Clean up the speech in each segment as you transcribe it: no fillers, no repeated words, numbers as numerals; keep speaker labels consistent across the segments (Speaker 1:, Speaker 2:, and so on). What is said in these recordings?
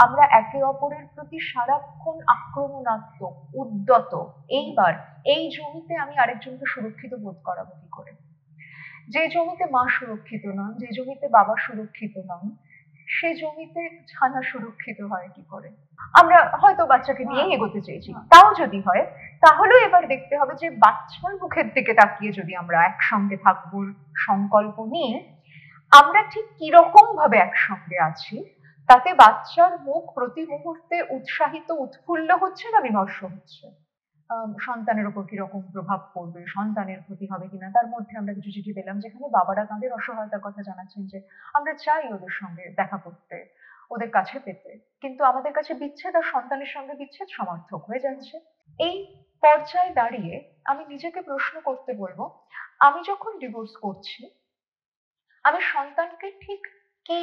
Speaker 1: আমরা একে অপরের প্রতি সারাক্ষণ আক্রমণাত্মক, উদ্যত। এইবার এই জমিতে আমি আরেকজনকে সুরক্ষিত বোধ করাবো কি করে? যে জমিতে মা সুরক্ষিত নন, যে জমিতে বাবা সুরক্ষিত নন, সে জমিতে ছানা সুরক্ষিত হয় কি করে? আমরা হয়তো বাচ্চাকে নিয়েই এগোতে চেয়েছি, তাও যদি হয় তাহলেও এবার দেখতে হবে যে বাচ্চার মুখের দিকে তাকিয়ে যদি আমরা একসঙ্গে থাকবো সংকল্প নিয়ে, আমরা ঠিক কিরকম ভাবে একসঙ্গে আছি, তাতে বাচ্চার মুখ প্রতি মুহূর্তে উৎসাহিত উৎফুল্ল হচ্ছে না বিমর্ষ হচ্ছে। সন্তানের উপর কিরকম প্রভাব পড়বে, সন্তানের ক্ষতি হবে কিনা, তার মধ্যে আমরা কিছু চিঠি পেলাম যেখানে বাবারা তাদের অসহায়তার কথা জানাচ্ছেন যে আমরা চাই ওদের সঙ্গে দেখা করতে, ওদের কাছে পেতে, কিন্তু আমাদের কাছে বিচ্ছেদ আর সন্তানের সঙ্গে বিচ্ছেদ সমার্থক হয়ে যাচ্ছে। এই পর্যায়ে দাঁড়িয়ে আমি নিজেকে প্রশ্ন করতে বলবো, আমি যখন ডিভোর্স করছি, আমি সন্তানকে ঠিক কি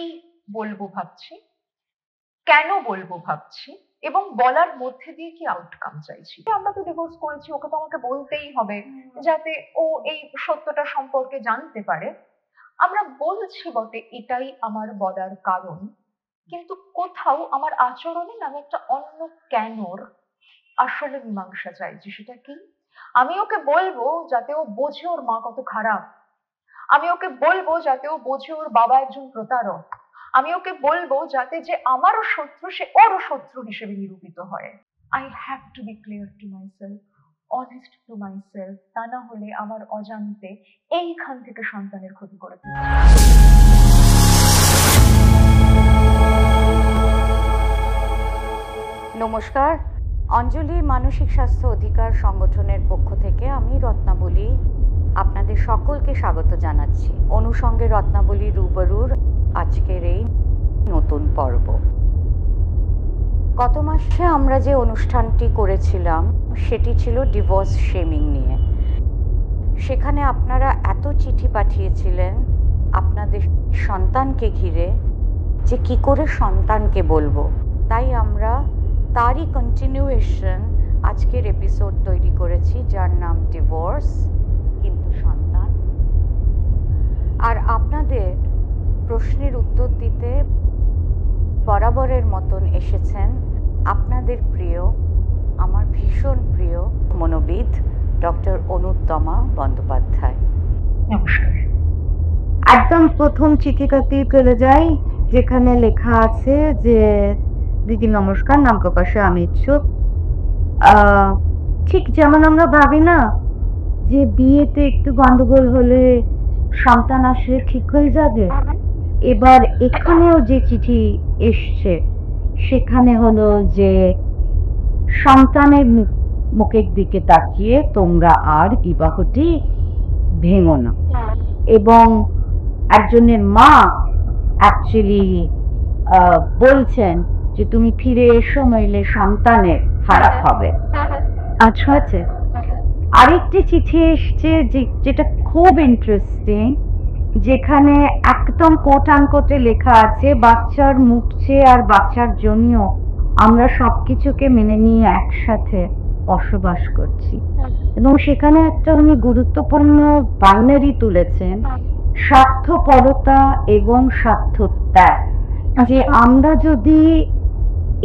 Speaker 1: বলবো ভাবছি, কেন বলবো ভাবছি, এবং বলার মধ্যে দিয়ে কি আউটকাম চাইছি। আমরা তো ডিভোর্স করেছি, ওকে তো আমাকে বলতেই হবে যাতে ও এই সত্যটা সম্পর্কে জানতে পারে। আমরা বলছি বটে, এটাই আমার বলার কারণ, কিন্তু কোথাও আমার আচরণে আমি একটা অন্য কেনর আসলে মীমাংসা চাইছি। সেটা কি? আমি ওকে বলবো যাতে ও বোঝে ওর মা কত খারাপ, আমি ওকে বলবো যাতে ও বোঝে ওর বাবা একজন প্রতারক, আমি ওকে বলবো যাতে যে আমারও শত্রু সে ওরও শত্রু হিসেবে নিরূপিত হয়। I have to be clear to myself, honest to myself, তা না হলে আমার অজান্তে এইখান থেকে সন্তানের ক্ষতি করে ফেলতে।
Speaker 2: নমস্কার, অঞ্জলি মানসিক স্বাস্থ্য অধিকার সংগঠনের পক্ষ থেকে আমি রত্নাবলী আপনাদের সকলকে স্বাগত জানাচ্ছি অনুষঙ্গে রত্নাবলী রূবরুর আজকের এই নতুন পর্ব। গত মাসে আমরা যে অনুষ্ঠানটি করেছিলাম সেটি ছিল ডিভোর্স শেমিং নিয়ে। সেখানে আপনারা এত চিঠি পাঠিয়েছিলেন আপনাদের সন্তানকে ঘিরে যে কি করে সন্তানকে বলবো, তাই আমরা তারই কন্টিনিউয়েশন আজকের এপিসোড তৈরি করেছি যার নাম ডিভোর্স কিন্তু সন্তান। আর আপনাদের প্রশ্নের উত্তর দিতে বরাবরের মতন এসেছেন আপনাদের প্রিয়, আমার ভীষণ প্রিয় মনোবিদ ডক্টর অনুত্তমা বন্দ্যোপাধ্যায়।
Speaker 1: নমস্কার।
Speaker 3: একদম প্রথম চিঠিটাতেই চলে যাই, যেখানে লেখা আছে যে দিদি নমস্কার, নাম প্রকাশে আমি ইচ্ছুক। ঠিক যেমন আমরা ভাবি না যে বিয়েতে একটু গন্ডগোল হলে সন্তান আসলে ঠিক হয়ে যাবে, এবার এখানেও যে চিঠি এসছে সেখানে হলো যে সন্তানের মুখের দিকে তাকিয়ে তোমরা আর বিবাহটি ভেঙো না, এবং একজনের মা অ্যাকচুয়ালি বলছেন যে তুমি ফিরে এসো, নইলে সন্তানের খারাপ হবে। আচ্ছা আছে, আরেকটি চিঠি এসছে যেটা খুব ইন্টারেস্টিং, যেখানে একদম কোট আনকোটে লেখা আছে বাচ্চার মুখ চেয়ে আর বাচ্চার জন্য আমরা সবকিছুকে মেনে নিয়ে একসাথে বসবাস করছি, এবং সেখানে একটা উনি গুরুত্বপূর্ণ বাইনারি তুলেছেন, স্বার্থপরতা এবং স্বার্থত্যাগ। যে আমরা যদি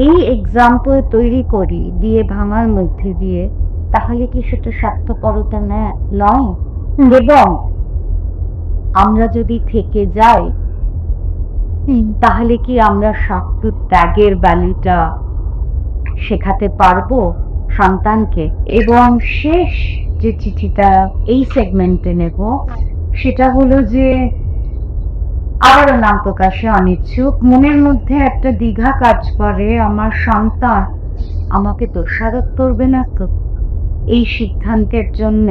Speaker 3: এই এক্সাম্পল তৈরি করি দিয়ে ভাঙার মধ্যে দিয়ে, তাহলে কি সেটা স্বার্থপরতা নয়? এবং আমরা যদি থেকে যাই তাহলে কি আমরা স্বার্থত্যাগের ভ্যালুটা শেখাতে পারবো সন্তানকে? এবং শেষ যে চিঠিটা এই সেগমেন্টে নেব সেটা হলো যে আবারও নাম প্রকাশে অনিচ্ছুক, মনের মধ্যে একটা দ্বিধা কাজ করে, আমার সন্তান আমাকে দোষারোপ করবে না তো এই সিদ্ধান্তের জন্য?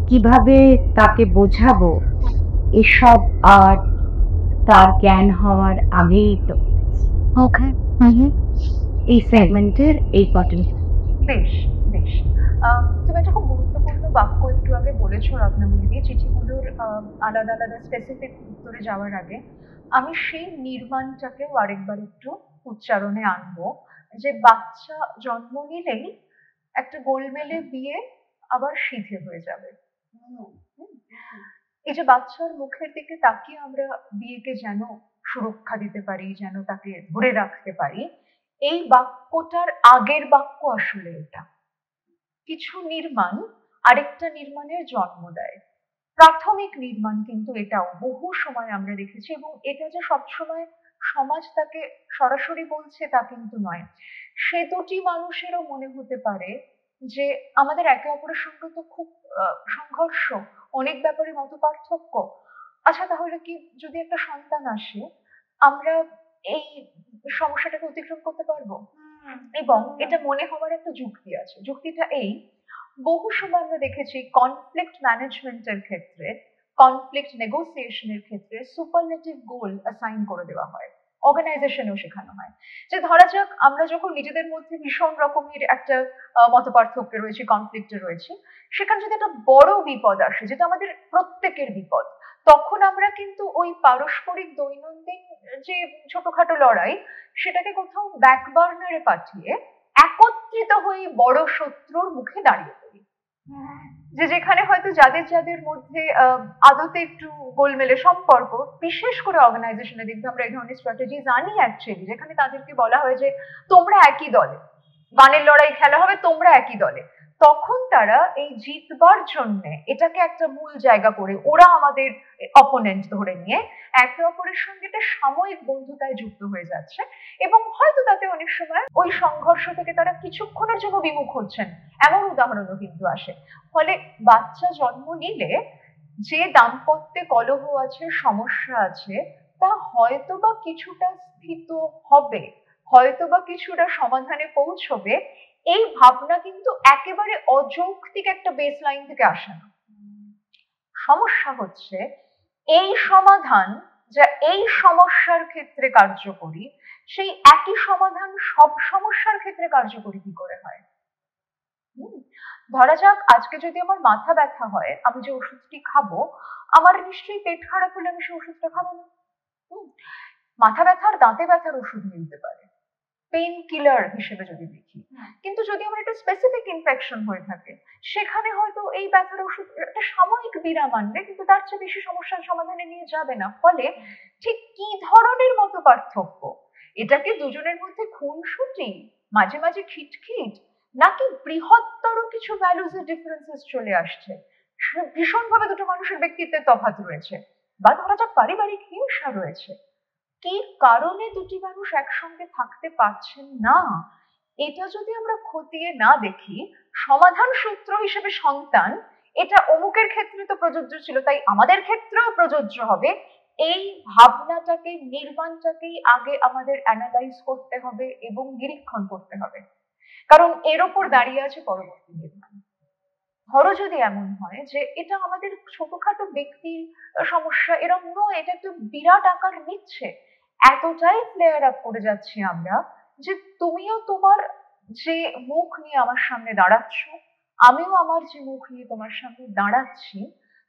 Speaker 3: কিভাবে তাকে বোঝাবো এসব আর তার জ্ঞান হওয়ার আগেই তো। ওকে, এই সেগমেন্টের এই কটন।
Speaker 1: বেশ বেশ, তুমি একটা খুব গুরুত্বপূর্ণ বাক্য একটু আগে বলেছো রত্নাবলী দিয়ে। চিঠিগুলোর আলাদা আলাদা স্পেসিফিক উত্তরে যাওয়ার আগে আমি সেই নির্মাণটাকেও আরেকবার একটু উচ্চারণে আনবো, যে বাচ্চা জন্ম নিলেই একটা গোলমেলে বিয়ে আবার সিধে হয়ে যাবে। এই যে বাচ্চার মুখের দিকে তাকিয়ে আমরা বিয়েকে যেন সুরক্ষা দিতে পারি, যেন তাকে ধরে রাখতে পারি, এই বাক্যটার আগের বাক্য আসলে এটা। কিছু নির্মাণ আরেকটা নির্মাণের জন্ম দেয়। প্রাথমিক নির্মাণ কিন্তু এটাও বহু সময় আমরা দেখেছি, এবং এটা যে সবসময় সমাজ তাকে সরাসরি বলছে তা কিন্তু নয়। সে দুটি মানুষেরও মনে হতে পারে যে আমাদের একে অপরের সঙ্গে তো খুব সংঘর্ষ, অনেক ব্যাপারে মত পার্থক্য। আচ্ছা, তাহলে কি যদি একটা সন্তান আসে, আমরা এই সমস্যাটাকে অতিক্রম করতে পারবো? এবং এটা মনে হওয়ার একটা যুক্তি আছে। যুক্তিটা এই, বহু সময় আমরা দেখেছি কনফ্লিক্ট ম্যানেজমেন্টের ক্ষেত্রে, কনফ্লিক্ট নেগোসিয়েশনের ক্ষেত্রে সুপারলেটিভ গোল অ্যাসাইন করে দেওয়া হয়, অর্গানাইজেশনেও শেখানো হয়। যে ধরা যাক আমরা যখন নিজেদের মধ্যে ভীষণ রকমের একটা মতপার্থক্য রয়েছে, কনফ্লিক্টে রয়েছে, সেখানে যদি একটা বড় বিপদ আসে যেটা আমাদের প্রত্যেকের বিপদ, তখন আমরা কিন্তু ওই পারস্পরিক দৈনন্দিন যে ছোটখাটো লড়াই, সেটাকে কোথাও ব্যাকবার্নারে পাঠিয়ে একত্রিত হয়ে বড় শত্রুর মুখে দাঁড়িয়ে পড়ি। যে যেখানে হয়তো যাদের যাদের মধ্যে আদতে একটু গোলমেলে সম্পর্ক, বিশেষ করে অর্গানাইজেশনে দেখবে আমরা এই ধরনের স্ট্র্যাটেজি জানি অ্যাকচুয়ালি, যেখানে তাদেরকে বলা হয় যে তোমরা একই দলে, বানের লড়াই খেলা হবে, তোমরা একই দলে, তখন তারা এই জিতবার জন্য এটাকে একটা মূল জায়গা করে ওরা আমাদের অপোনেন্ট ধরে নিয়ে একে অপরের সঙ্গে একটা সাময়িক বন্ধুতায় যুক্ত হয়ে যাচ্ছে, এবং হয়তো তাতে অনেক সময় ওই সংঘর্ষ থেকে তারা কিছুক্ষণের জন্য বিমুখ হচ্ছেন, এমন উদাহরণও কিন্তু আসে। ফলে বাচ্চা জন্ম নিলে যে দাম্পত্যে কলহ আছে, সমস্যা আছে, তা হয়তোবা কিছুটা স্থিত হবে, হয়তোবা কিছুটা সমাধানে পৌঁছবে, এই ভাবনা কিন্তু একেবারে অযৌক্তিক একটা বেস লাইন থেকে আসে না। সমস্যা হচ্ছে এই সমাধান যা এই সমস্যার ক্ষেত্রে কার্যকরী, সেই একই সমাধান সব সমস্যার ক্ষেত্রে কার্যকরী কি করে হয়? ধরা যাক আজকে যদি আমার মাথা ব্যথা হয়, আমি যে ওষুধটি খাবো, আমার নিশ্চয়ই পেট খারাপ হলে আমি সেই ওষুধটা খাবো না। মাথা ব্যথার দাঁতে ব্যথার ওষুধ মিলতে পারে পেইন কিলার হিসেবে যদি দেখি, কিন্তু যদি আমার একটা স্পেসিফিক ইনফেকশন হয়ে থাকে, সেখানে হয়তো এই ব্যথার ওষুধ একটা সাময়িক বিরাম আনবে, কিন্তু তার চেয়ে বেশি সমস্যার সমাধানে নিয়ে যাবে না। ফলে ঠিক কি ধরনের মতো পার্থক্য, এটা কি দুজনের মধ্যে খুনসুটি, মাঝে মাঝে খিটখিট, নাকি বৃহত্তর কিছু ভ্যালুজ এর ডিফারেন্সেস চলে আসছে, ভীষণভাবে দুটো মানুষের ব্যক্তিত্বের তফাৎ রয়েছে, বা ধরা যাক পারিবারিক হিংসা রয়েছে, কি কারণে দুটি মানুষ একসঙ্গে থাকতে পারছেন না, এটা যদি আমরা খতিয়ে না দেখি, সমাধান সূত্র হিসেবে সন্তান, এটা অমুকের ক্ষেত্রে তো প্রযোজ্য ছিল তাই আমাদের ক্ষেত্রেও প্রযোজ্য হবে, এই ভাবনাটাকে, নির্মাণটাকেই আগে আমাদের অ্যানালাইজ করতে হবে এবং নিরীক্ষণ করতে হবে, কারণ এর ওপর দাঁড়িয়ে আছে পরবর্তী নির্মাণ। ধরো যদি এমন হয় যে এটা আমাদের ছোটখাটো ব্যক্তির সমস্যা, এরকম নয়, এটা একটা বিরাট আকার নিচ্ছে, এতটাই ফ্লেয়ার আপ করে যাচ্ছি আমরা যে তুমিও তোমার যে মুখ নিয়ে আমার সামনে দাঁড়াচ্ছ, আমিও আমার যে মুখ নিয়ে তোমার সামনে দাঁড়াচ্ছি,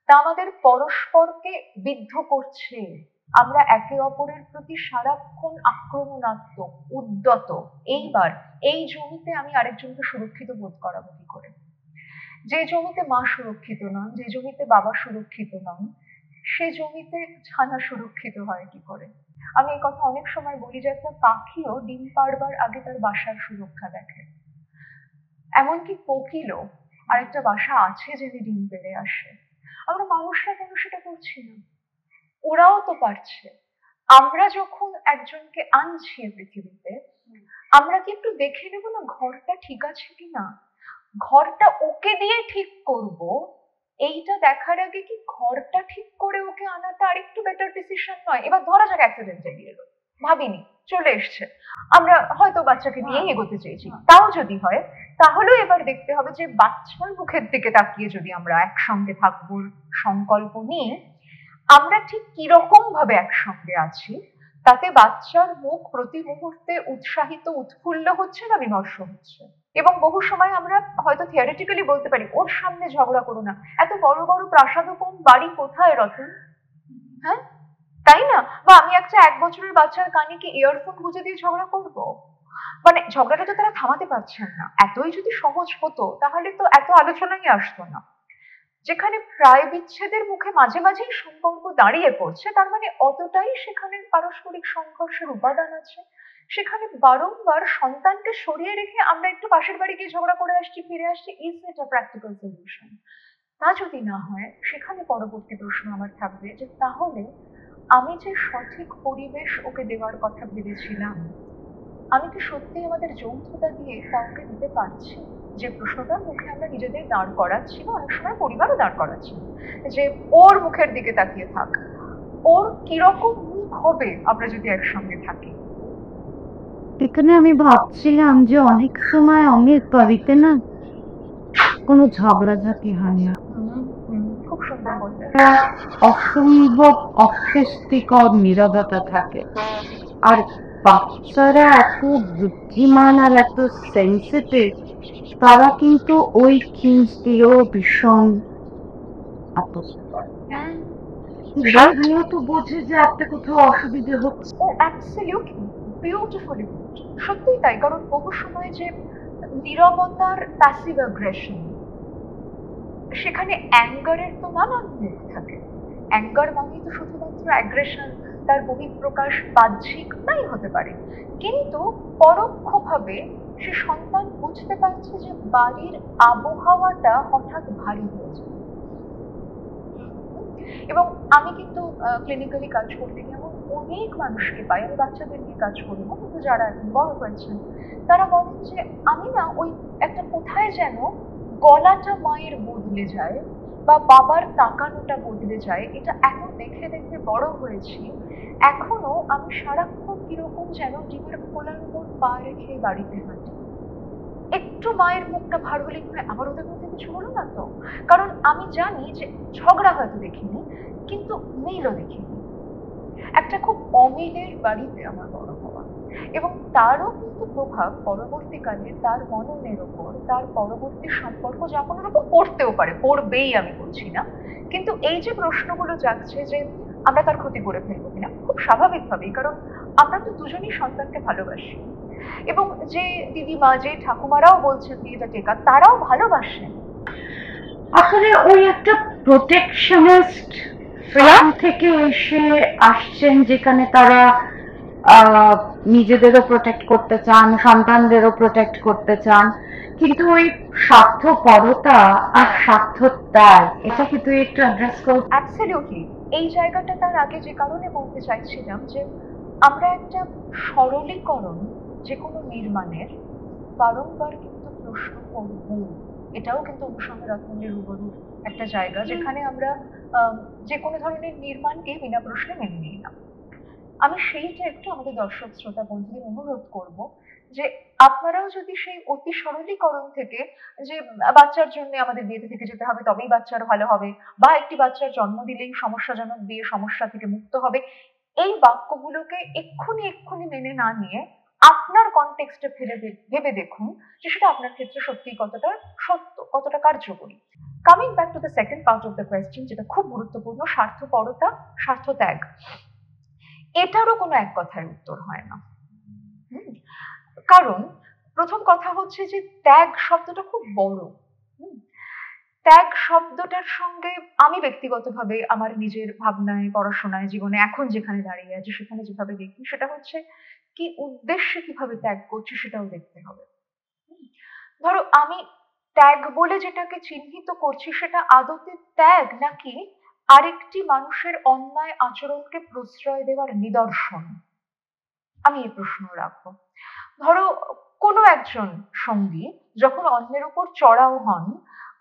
Speaker 1: তা আমাদের পরস্পরকে বিদ্ধ করছে। আমরা একে অপরের প্রতি সারাক্ষণ আক্রমণাত্মক, উদ্যত। এইবার এই জমিতে আমি আরেকজনকে সুরক্ষিত বোধ করাবো কি করে? যে জমিতে মা সুরক্ষিত নন, যে জমিতে বাবা সুরক্ষিত নন, সে জমিতে ছানা সুরক্ষিত হয় কি করে? আমি এই কথা অনেক সময় বলি যে একটা পাখিও ডিম পাড়বার আগে তার বাসার সুরক্ষা দেখে, এমনকি কোকিলও আরেকটা বাসা আছে জেনে ডিম পেড়ে আসে। আমরা মানুষরা কেন সেটা করছি না? ওরাও তো পারছে। আমরা যখন একজনকে আনছি পৃথিবীতে, আমরা কি একটু দেখে নেবো না ঘরটা ঠিক আছে কিনা? ঘরটা ওকে দিয়ে ঠিক করব, এইটা দেখার আগে কি ঘরটা ঠিক করে ওকে আনাটা আরেকটু বেটার ডিসিশন নয়? এবার ধরা যাক অ্যাক্সিডেন্টালি এলো, ভাবিনি, চলে এসছে, আমরা হয়তো বাচ্চাকে নিয়ে এগোতে চেয়েছি, তাও যদি হয়, তাহলেও এবার দেখতে হবে যে বাচ্চার মুখের দিকে তাকিয়ে যদি আমরা একসঙ্গে থাকবো সংকল্প নিই, আমরা ঠিক কিরকম ভাবে একসঙ্গে আছি, তাতে বাচ্চার মুখ প্রতি মুহূর্তে উৎসাহিত, উৎফুল্ল হচ্ছে না বিমর্ষ হচ্ছে। এবং বহু সময় আমরা হয়তো থিওরিটিক্যালি বলতে পারি ওর সামনে ঝগড়া করো না, এত বড় বড় প্রাসাদোপম বাড়ি কোথায় রতন, হ্যাঁ তাই না? বা আমি একটা 1 বছরের বাচ্চার কানে কি ইয়ারফোন গুঁজে দিয়ে ঝগড়া করব? মানে ঝগড়াটা তো তারা থামাতে পারছেন না। এতই যদি সহজ হতো তাহলে তো এত আলোচনাই আসতো না। যেখানে প্রায় বিচ্ছেদের মুখে মাঝে মাঝেই সম্পর্ক দাঁড়িয়ে পড়ছে, তার মানে অতটাই সেখানে পারস্পরিক সংঘর্ষের উপাদান আছে, সেখানে বারংবার সন্তানকে সরিয়ে রেখে আমরা একটু পাশের বাড়ি গিয়ে ঝগড়া করে আসছি, ফিরে আসছি, is it a practical solution? তা যদি না হয়, সেখানে পরবর্তী প্রশ্ন আমার থাকবে যে তাহলে আমি যে সঠিক পরিবেশ ওকে দেওয়ার কথা ভেবেছিলাম, আমি কি সত্যি আমাদের যৌথতা দিয়ে তা ওকে দিতে পারছি? যে প্রশ্নটা মুখে আমরা নিজেদের দাঁড় করাচ্ছি, বা অনেক সময় পরিবারও দাঁড় করাচ্ছি, যে ওর মুখের দিকে তাকিয়ে থাক, ওর কিরকম মুখ হবে আমরা যদি একসঙ্গে থাকি।
Speaker 3: এখানে আমি ভাবছিলাম যে অনেক সময় অনেক বাড়িতে না কোনো ঝগড়াঝাটি হয় না,
Speaker 1: খুব সুন্দর বললেন।
Speaker 3: একটা অসম্ভব অস্বস্তিকর নীরবতা থাকে। আর বাচ্চারা এত বুদ্ধিমান আর এত সেন্সিটিভ, তারা কিন্তু ওই জিনিস দিয়েও ভীষণ আপত্তি করে। সেগুলো তো বোঝে যে একটা কোথাও অসুবিধে হচ্ছে।
Speaker 1: ও অ্যাবসলিউটলি, বিউটিফুলি পুট। সত্যিই তাই, কারণ বহু সময় যে নীরবতার প্যাসিভ অ্যাগ্রেশন, সেখানে অ্যাঙ্গারের তো নানান মুখ থাকে। অ্যাঙ্গার মানেই তো শুধুমাত্র অ্যাগ্রেশন, তার বহিঃপ্রকাশ বাহ্যিক নাই হতে পারে, কিন্তু পরোক্ষভাবে সে সন্তান বুঝতে পারছে যে বাড়ির আবহাওয়াটা হঠাৎ ভারী হয়েছে। এবং আমি কিন্তু ক্লিনিক্যালি কাজ করতে গিয়ে এমন অনেক মানুষকে পাই, আমি বাচ্চাদের নিয়ে কাজ করি না, কিন্তু যারা এখন বড় হয়েছেন তারা বলেন যে আমি না ওই একটা কোথায় যেন গলাটা মায়ের বদলে যায়, বা বাবার তাকানোটা বদলে যায়, এটা এত দেখে দেখে বড় হয়েছি, এখনো আমি সারাক্ষণ কিরকম যেন ডিমের খোলার উপর পা রেখে বাড়িতে হাঁটি। একটু মায়ের মুখটা ভার হলে কি হয়, আবার ওদের মধ্যে কিছু হলো না তো? কারণ আমি জানি যে ঝগড়া হয়তো দেখিনি, কিন্তু মিলও দেখিনি। একটা খুব অমিলের বাড়িতে আমার বড় হওয়া, এবং তারও কিন্তু প্রভাব পরবর্তীকালে তার মননের ওপর, তার পরবর্তী সম্পর্ক যাপনের উপর পড়তেও পারে, পড়বেই আমি বলছি না, কিন্তু এই যে প্রশ্নগুলো জাগছে যে আমরা তার ক্ষতি করে ফেলবো কিনা, খুব স্বাভাবিকভাবেই, কারণ আমরা তো দুজনই সন্তানকে ভালোবাসি, এবং যে দিদিমা, যে ঠাকুমারাও বলছেন বিয়েটা টেকা, তারাও ভালোবাসেন।
Speaker 3: আসলে ওই একটা প্রোটেকশনিস্ট ফ্রেম থেকে এসে আসছেন, যেখানে তারা নিজেদেরও প্রোটেক্ট করতে চান, সন্তানদেরও প্রোটেক্ট করতে চান, কিন্তু ওই স্বার্থপরতা আর স্বার্থত্যাগ, এটা কি তুই একটু অ্যাড্রেস করবি?
Speaker 1: অ্যাবসলিউটলি। এই জায়গাটা তার আগে যে কারণে বলতে চাইছিলাম যে আমরা একটা সরলীকরণ যে কোনো নির্মাণের বারংবার কিন্তু প্রশ্ন করব, এটাও কিন্তু অনুসন্ধানের রূবরূপ একটা জায়গা যেখানে আমরা যে কোনো ধরনের নির্মাণকে বিনা প্রশ্নে মেনে নিই না। আমি সেইটা একটু আমাদের দর্শক শ্রোতা বন্ধুদের অনুরোধ করব যে আপনারাও যদি সেই অতি সরলীকরণ থেকে, যে বাচ্চার জন্য আমাদের বিয়েতে থেকে যেতে হবে তবেই বাচ্চার ভালো হবে, বা একটি বাচ্চার জন্ম দিলেই সমস্যাজনক বিয়ে সমস্যা থেকে মুক্ত হবে, এই বাক্যগুলোকে এক্ষুনি এক্ষুনি মেনে না নিয়ে আপনার কনটেক্সটে ভেবে দেখুন যে সেটা আপনার ক্ষেত্রে সত্যি কতটা সত্য, কতটা কার্যকরী। Coming back to the second part of the question, যেটা খুব গুরুত্বপূর্ণ, স্বার্থপরতা, স্বার্থত্যাগ, এটারও কোনো এক কথায় উত্তর হয় না। কারণ প্রথম কথা হচ্ছে যে ত্যাগ শব্দটা খুব বড়। ত্যাগ শব্দটার সঙ্গে আমি ব্যক্তিগতভাবে আমার নিজের ভাবনায়, পড়াশোনায়, জীবনে এখন যেখানে দাঁড়িয়ে আছি সেখানে যেভাবে দেখি, সেটা হচ্ছে কি উদ্দেশ্যে কিভাবে ত্যাগ করছি সেটাও দেখতে হবে। ধরো আমি ত্যাগ বলে যেটাকে চিহ্নিত করছি, সেটা আদতে ত্যাগ নাকি আরেকটি মানুষের অন্যায় আচরণকে প্রশ্রয় দেওয়ার নিদর্শন, আমি এই প্রশ্ন রাখবো। ধরো কোনো একজন সঙ্গী যখন অন্যের উপর চড়াও হন,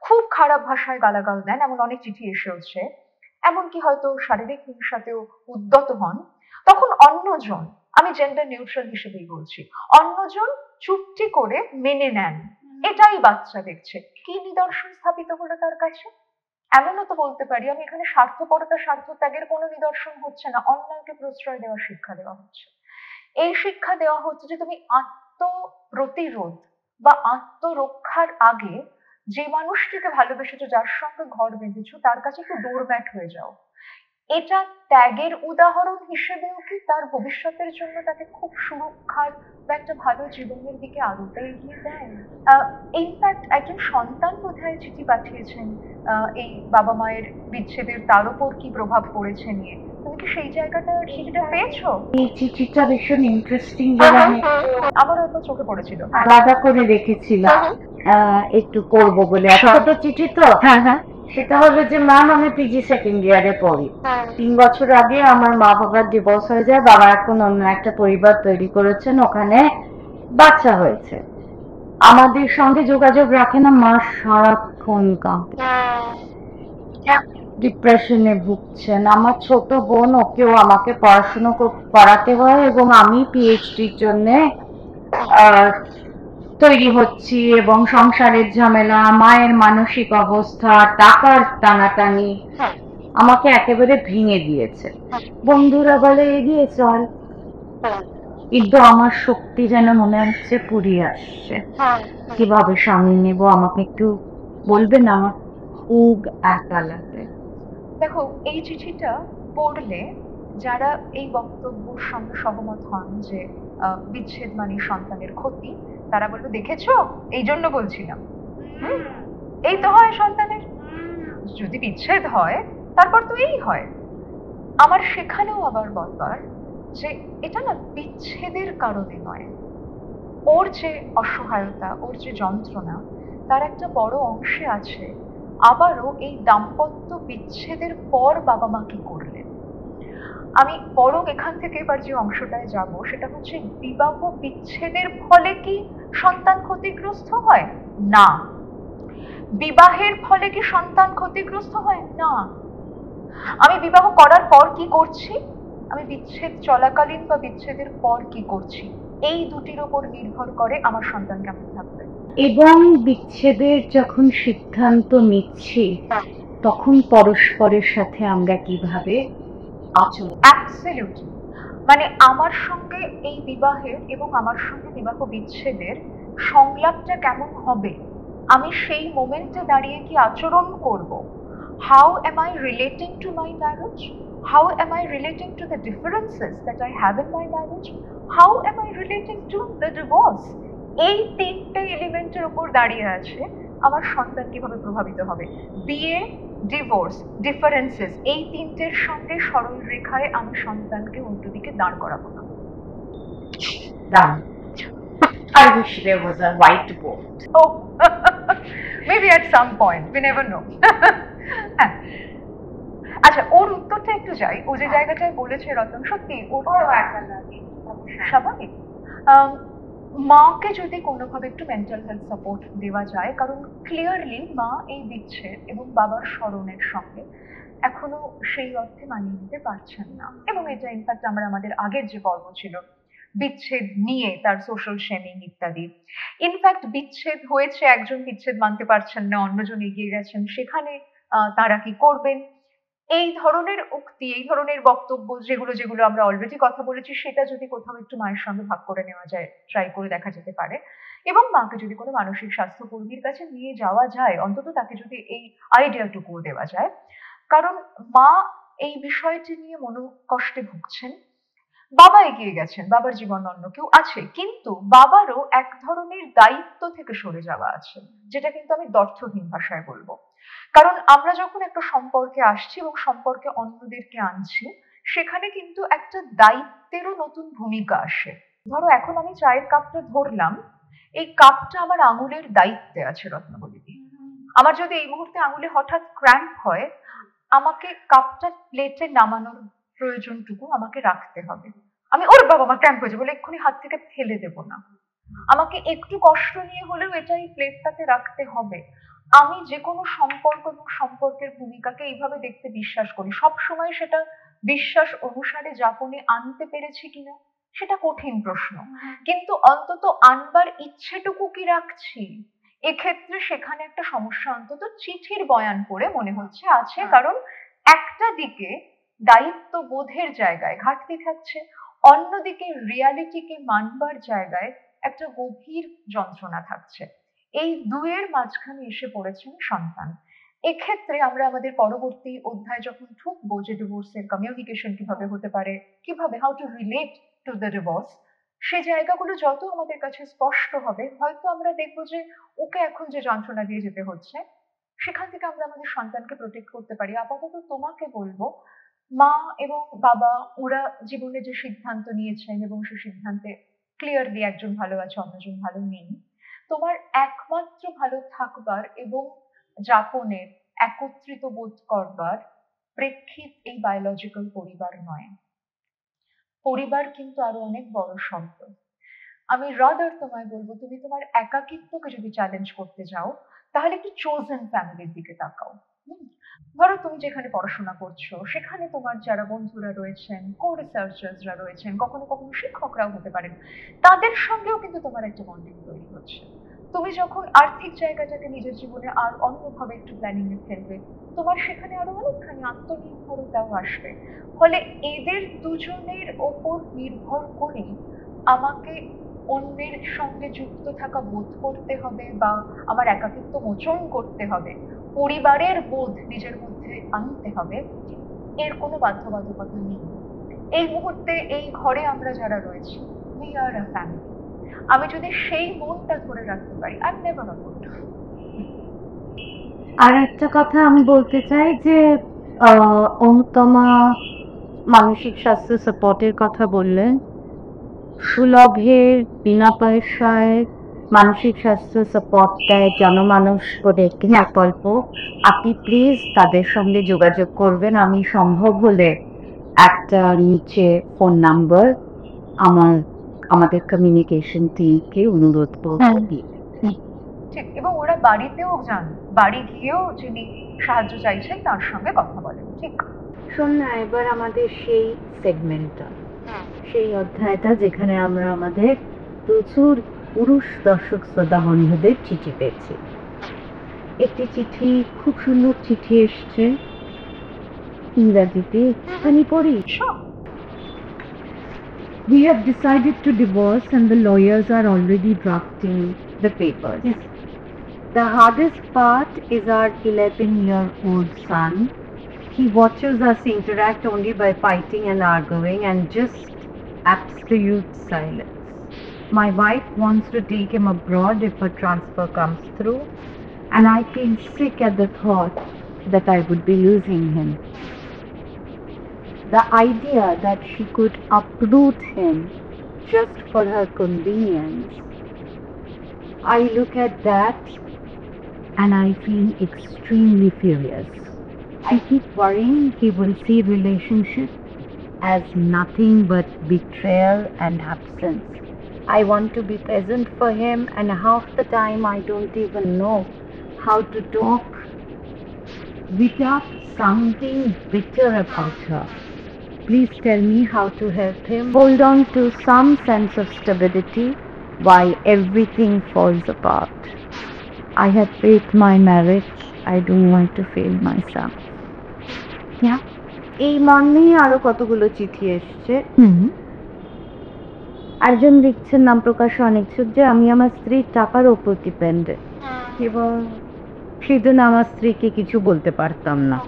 Speaker 1: খুব খারাপ ভাষায় গালাগাল দেন, এমন অনেক চিঠি এসেছে, এমনকি হয়তো শারীরিক হিংসাতেও উদ্যত হন, তখন অন্যজন, আমি জেন্ডার নিউট্রাল হিসেবেই বলছি, অন্যজন চুপটি করে মেনে নেন, এটাই বাচ্চা দেখছে, কি নিদর্শন স্থাপিত হলো তার কাছে? এমনও তো বলতে পারি আমি এখানে স্বার্থপরতা, স্বার্থত্যাগের কোনো নিদর্শন হচ্ছে না, অন্যায়কে প্রশ্রয় দেওয়ার শিক্ষা দেওয়া হচ্ছে। এই শিক্ষা দেওয়া হচ্ছে যে তুমি আত্মপ্রতিরোধ বা আত্মরক্ষার আগে যে মানুষটিকে ভালোবেসেছো, যার সঙ্গে ঘর বেঁধেছো, তার কাছে একটু ডোরম্যাট হয়ে যাও। এটা ত্যাগের উদাহরণ হিসেবেও কি তার ভবিষ্যতের জন্য তাকে খুব সুরক্ষার বা একটা ভালো জীবনের দিকে আদতে এগিয়ে দেয়? ইনফ্যাক্ট একজন সন্তান বোধহয় চিঠি পাঠিয়েছেন এই বাবা মায়ের বিচ্ছেদের তার উপর কি প্রভাব পড়েছে নিয়ে, তুমি কি সেই জায়গাটা চিঠিটা পেয়েছো?
Speaker 3: এই চিঠিটা ভীষণ ইন্টারেস্টিং
Speaker 1: হ্যাঁ,
Speaker 3: বলে
Speaker 1: হ্যাঁ।
Speaker 3: আমি
Speaker 1: আমারও একবার চোখে পড়েছিল।
Speaker 3: আলাদা করে রেখেছিলাম একটু করবো বলে। এত ছোট চিঠি তো।
Speaker 1: হ্যাঁ হ্যাঁ
Speaker 3: সেটা হলো যে ম্যাম, আমি পিজি সেকেন্ড ইয়ারে পড়ি। 3 বছর আগে আমার মা বাবার ডিভোর্স হয়ে যায়। বাবা এখন অন্য একটা পরিবার তৈরি করেছেন, ওখানে বাচ্চা হয়েছে। আমাদের সঙ্গে যোগাযোগ রাখে না, মা সারাক্ষণ কাঁদে, ডিপ্রেশনে ভুগছেন। আমার ছোট বোন, ওকেও আমাকে পড়াশুনো করাতে হয় এবং আমি পিএইচডির জন্য তৈরি হচ্ছি, এবং সংসারের ঝামেলা, মায়ের মানসিক অবস্থা, টাকার টানাটানি আমাকে একেবারে ভেঙে দিয়েছে। বন্ধুরা বলে এগিয়ে চল, কিন্তু আমার শক্তি যেন মনে হচ্ছে ফুরিয়ে আসছে। কিভাবে সামনে নেব আমাকে একটু বলবেন? আমার খুব একা লাগে।
Speaker 1: দেখো, এই চিঠিটা পড়লে যারা এই বক্তব্যের সঙ্গে সহমত হন যে বিচ্ছেদ মানে সন্তানের ক্ষতি, তারা বলবে দেখেছো, এই জন্য বলছিলাম। হুম, এই তো হয় সন্তানের, যদি বিচ্ছেদ হয় তারপর তো এই হয়। আমার সেখানেও আবার বলবার যে এটা না বিচ্ছেদের কারণে নয়, ওর যে অসহায়তা, ওর যে যন্ত্রণা, তার একটা বড় অংশে আছে আবারও এই দাম্পত্য বিচ্ছেদের পর বাবা মা কি করলেন। আমি বরং এখান থেকে এবার যে অংশটায় যাব সেটা হচ্ছে, বিবাহ বিচ্ছেদের ফলে কি সন্তান ক্ষতিগ্রস্ত হয়? না। বিবাহের ফলে কি সন্তান ক্ষতিগ্রস্ত হয়? না। আমি বিবাহ করার পর কি করছি, আমি বিচ্ছেদ চলাকালীন বা বিচ্ছেদের পর কি করছি, এই দুটির উপর নির্ভর করে আমার সন্তান কেমন থাকবে।
Speaker 3: এবং বিচ্ছেদের যখন সিদ্ধান্ত নিচ্ছি, তখন পরস্পরের সাথে আমরা কিভাবে আচরণ।
Speaker 1: অ্যাবসলিউটলি, মানে আমার সঙ্গে এই বিবাহের এবং আমার সঙ্গে বিবাহ বিচ্ছেদের সংলাপটা কেমন হবে, আমি সেই মোমেন্টে দাঁড়িয়ে কি আচরণ করব, how M I relating to my marriage, how M I relating to the differences that I have in my marriage, how M I relating to the divorce, এই তিনটে এলিমেন্টের উপর দাঁড়িয়ে আছে আমার সন্তান কিভাবে প্রভাবিত হবে। বিয়ে, ডিভোর্স, ডিফারেন্সেস, এই তিনটের সঙ্গে সরল রেখায় আমি সন্তানকে উল্টো দিকে দাঁড় করাবো না।
Speaker 3: Done. I wish there was a whiteboard.
Speaker 1: Oh, maybe at some point, we never know. হ্যাঁ, আচ্ছা, ওর উত্তরটা একটু যাই। ও যে জায়গাটায় বলেছে রতন, সত্যি ওরও একা লাগে, স্বাভাবিক। আম, মাকে যদি কোনোভাবে একটু মেন্টাল হেলথ সাপোর্ট দেওয়া যায়, কারণ ক্লিয়ারলি মা এই বিচ্ছেদ এবং বাবার স্মরণের সঙ্গে এখনো সেই অর্থে মানিয়ে নিতে পারছেন না। এবং এটা ইনফ্যাক্ট আমরা আমাদের আগের যে পর্ব ছিল বিচ্ছেদ নিয়ে, তার সোশ্যাল শেমিং ইত্যাদি, ইনফ্যাক্ট বিচ্ছেদ হয়েছে, একজন বিচ্ছেদ মানতে পারছেন না, অন্যজন এগিয়ে গেছেন, সেখানে তারা কি করবেন, এই ধরনের উক্তি, এই ধরনের বক্তব্য, যেগুলো যেগুলো আমরা অলরেডি কথা বলেছি, সেটা যদি কোথাও একটু মায়ের সঙ্গে ভাগ করে নেওয়া যায়, ট্রাই করে দেখা যেতে পারে। এবং মাকে যদি কোনো মানসিক স্বাস্থ্য কর্মীর কাছে নিয়ে যাওয়া যায়, অন্তত তাকে যদি এই আইডিয়াটুকুও দেওয়া যায়, কারণ মা এই বিষয়টি নিয়ে মনোকষ্টে ভুগছেন, বাবা এগিয়ে গেছেন, বাবার জীবন অন্য কেউ আছে, কিন্তু বাবারও এক ধরনের দায়িত্ব থেকে সরে যাওয়া আছে, যেটা কিন্তু আমি দ্ব্যর্থহীন ভাষায় বলবো। কারণ আমরা যখন একটা সম্পর্কে আসছি এবং সম্পর্কে অন্যদেরকে আনছি, সেখানে কিন্তু একটা দায়িত্বেরও নতুন ভূমিকা আসে। ধরো এখন আমি চায়ের কাপটা ধরলাম, এই কাপটা আমার আঙুলের দায়িত্বে আছে রত্নবল্লী। আমার যদি এই মুহূর্তে আঙুলে হঠাৎ ক্র্যাম্প হয়, আমাকে কাপটা প্লেটে নামানোর প্রয়োজনটুকু আমাকে রাখতে হবে। আমি ওর বাবা মা ক্র্যাম্প হয়েছে বলে এক্ষুনি হাত থেকে ফেলে দেব না, আমাকে একটু কষ্ট নিয়ে হলেও এটাই প্লেটটাতে রাখতে হবে। আমি যে কোনো সম্পর্ক এবং সম্পর্কের ভূমিকাকে এইভাবে দেখতে বিশ্বাস করি। সব সময় সেটা বিশ্বাস অনুসারে যাপনে আনতে পেরেছি কিনা সেটা কঠিন প্রশ্ন, কিন্তু অন্তত আনবার ইচ্ছেটুকু কি রাখছি, এক্ষেত্রে সেখানে একটা সমস্যা অন্তত চিঠির বয়ান পড়ে মনে হচ্ছে আছে। কারণ একটা দিকে দায়িত্ববোধের জায়গায় ঘাটতি থাকছে, অন্যদিকে রিয়ালিটিকে মানবার জায়গায় একটা গভীর যন্ত্রণা থাকছে। এই দুয়ের মাঝখানে এসে পড়েছেন সন্তান। এক্ষেত্রে আমরা আমাদের পরবর্তী অধ্যায় যখন ঢুকবো, যে ডিভোর্সের কমিউনিকেশন কিভাবে হতে পারে, কিভাবে how to relate to the divorce, সে জায়গাগুলো যত আমাদের কাছে স্পষ্ট হবে, হয়তো আমরা দেখবো যে ওকে এখন যে যন্ত্রণা দিয়ে যেতে হচ্ছে, সেখান থেকে আমরা আমাদের সন্তানকে প্রোটেক্ট করতে পারি। আপাতত তোমাকে বলবো, মা এবং বাবা ওরা জীবনে যে সিদ্ধান্ত নিয়েছেন এবং সে সিদ্ধান্তে ক্লিয়ারলি একজন ভালো আছে অন্যজন ভালো নেই, তোমার একমাত্র ভালো থাকবার এবং যাপনের একত্রিত বোধ করবার প্রেক্ষিত এই বায়োলজিক্যাল পরিবার নয়। পরিবার কিন্তু আরো অনেক বড় শব্দ। আমি রাদার তোমায় বলবো, তুমি তোমার একাকিত্বকে যদি চ্যালেঞ্জ করতে যাও তাহলে একটু চোজেন ফ্যামিলির দিকে তাকাও। হুম? ধরো তুমি যেখানে পড়াশোনা করছো সেখানে তোমার যারা বন্ধুরা রয়েছেন, কো রিসার্চার্সরা রয়েছেন, কখনো কখনো শিক্ষকরাও হতে পারেন, তাদের সঙ্গেও কিন্তু তোমার একটা বন্ডিং তৈরি হচ্ছে। তুমি যখন আর্থিক জায়গাটাকে নিজের জীবনে আর অন্যভাবে একটু প্ল্যানিং এ ফেলবে, তোমার সেখানে আরো অনেকখানি আত্মনির্ভরতাও আসবে। ফলে এদের দুজনের ওপর নির্ভর করে আমাকে অন্যের সঙ্গে যুক্ত থাকা বোধ করতে হবে বা আমার একাকিত্ব মোচন করতে হবে, পরিবারের বোধ নিজের মধ্যে আনতে হবে, এর কোনো বাধ্যবাধকতা নেই। এই মুহূর্তে এই ঘরে আমরা যারা রয়েছি, উই আর আ ফ্যামিলি। আমি যদি সেই মনটা ধরে রাখতে পারি, আই এম নেভার অ্যালোন।
Speaker 3: আর একটা কথা আমি বলতে চাই যে অনুতমা মানসিক স্বাস্থ্য সাপোর্টের কথা বললেন, সুলভের বিনা পয়সায় মানসিক স্বাস্থ্য সাপোর্ট দেয় জনমানুষ বলে একটি প্রকল্প। আপনি প্লিজ তাদের সঙ্গে যোগাযোগ করবেন। আমি সম্ভব হলে একটা নিচে ফোন নাম্বার আমাদের কমিউনিকেশন টিমকে অনুরোধ করব।
Speaker 1: ঠিক, এবং ওরা বাড়িতেও যান, বাড়ি গিয়েও যিনি সাহায্য চাইছেন তার সঙ্গে কথা বলেন। ঠিক।
Speaker 3: শোন না, এবার আমাদের সেই সেগমেন্টটা, সেই অধ্যায়টা যেখানে আমরা আমাদের প্রচুর পুরুষ দর্শক শ্রোতা বন্ধুদের চিঠি পেয়েছি। একটি চিঠি, খুব সুন্দর চিঠি এসছে ইংরাজিতে, আমি পড়ি। We have decided to divorce and the lawyers are already drafting the papers. The hardest part is our 11-year-old son. He watches us interact only by fighting and arguing and just absolute silence. My wife wants to take him abroad if a transfer comes through, and I feel sick at the thought that I would be losing him. The idea that she could uproot him just for her convenience, I look at that and I feel extremely furious. I keep worrying he will see relationship as nothing but betrayal and absence. I want to be present for him, and half the time I don't even know how to talk without sounding bitter about her. Please tell me how to help him hold on to some sense of stability while everything falls apart. I have failed my marriage. I don't want to fail myself. Yeah. এই মর্মে আরো কতগুলো চিঠি এসছে। একজন লিখছেন নাম প্রকাশে অনিচ্ছুক যে আমি আমার স্ত্রীর টাকার ওপর ডিপেন্ডেন্ট এবং সেজন্য আমার স্ত্রীকে কিছু বলতে পারতাম না।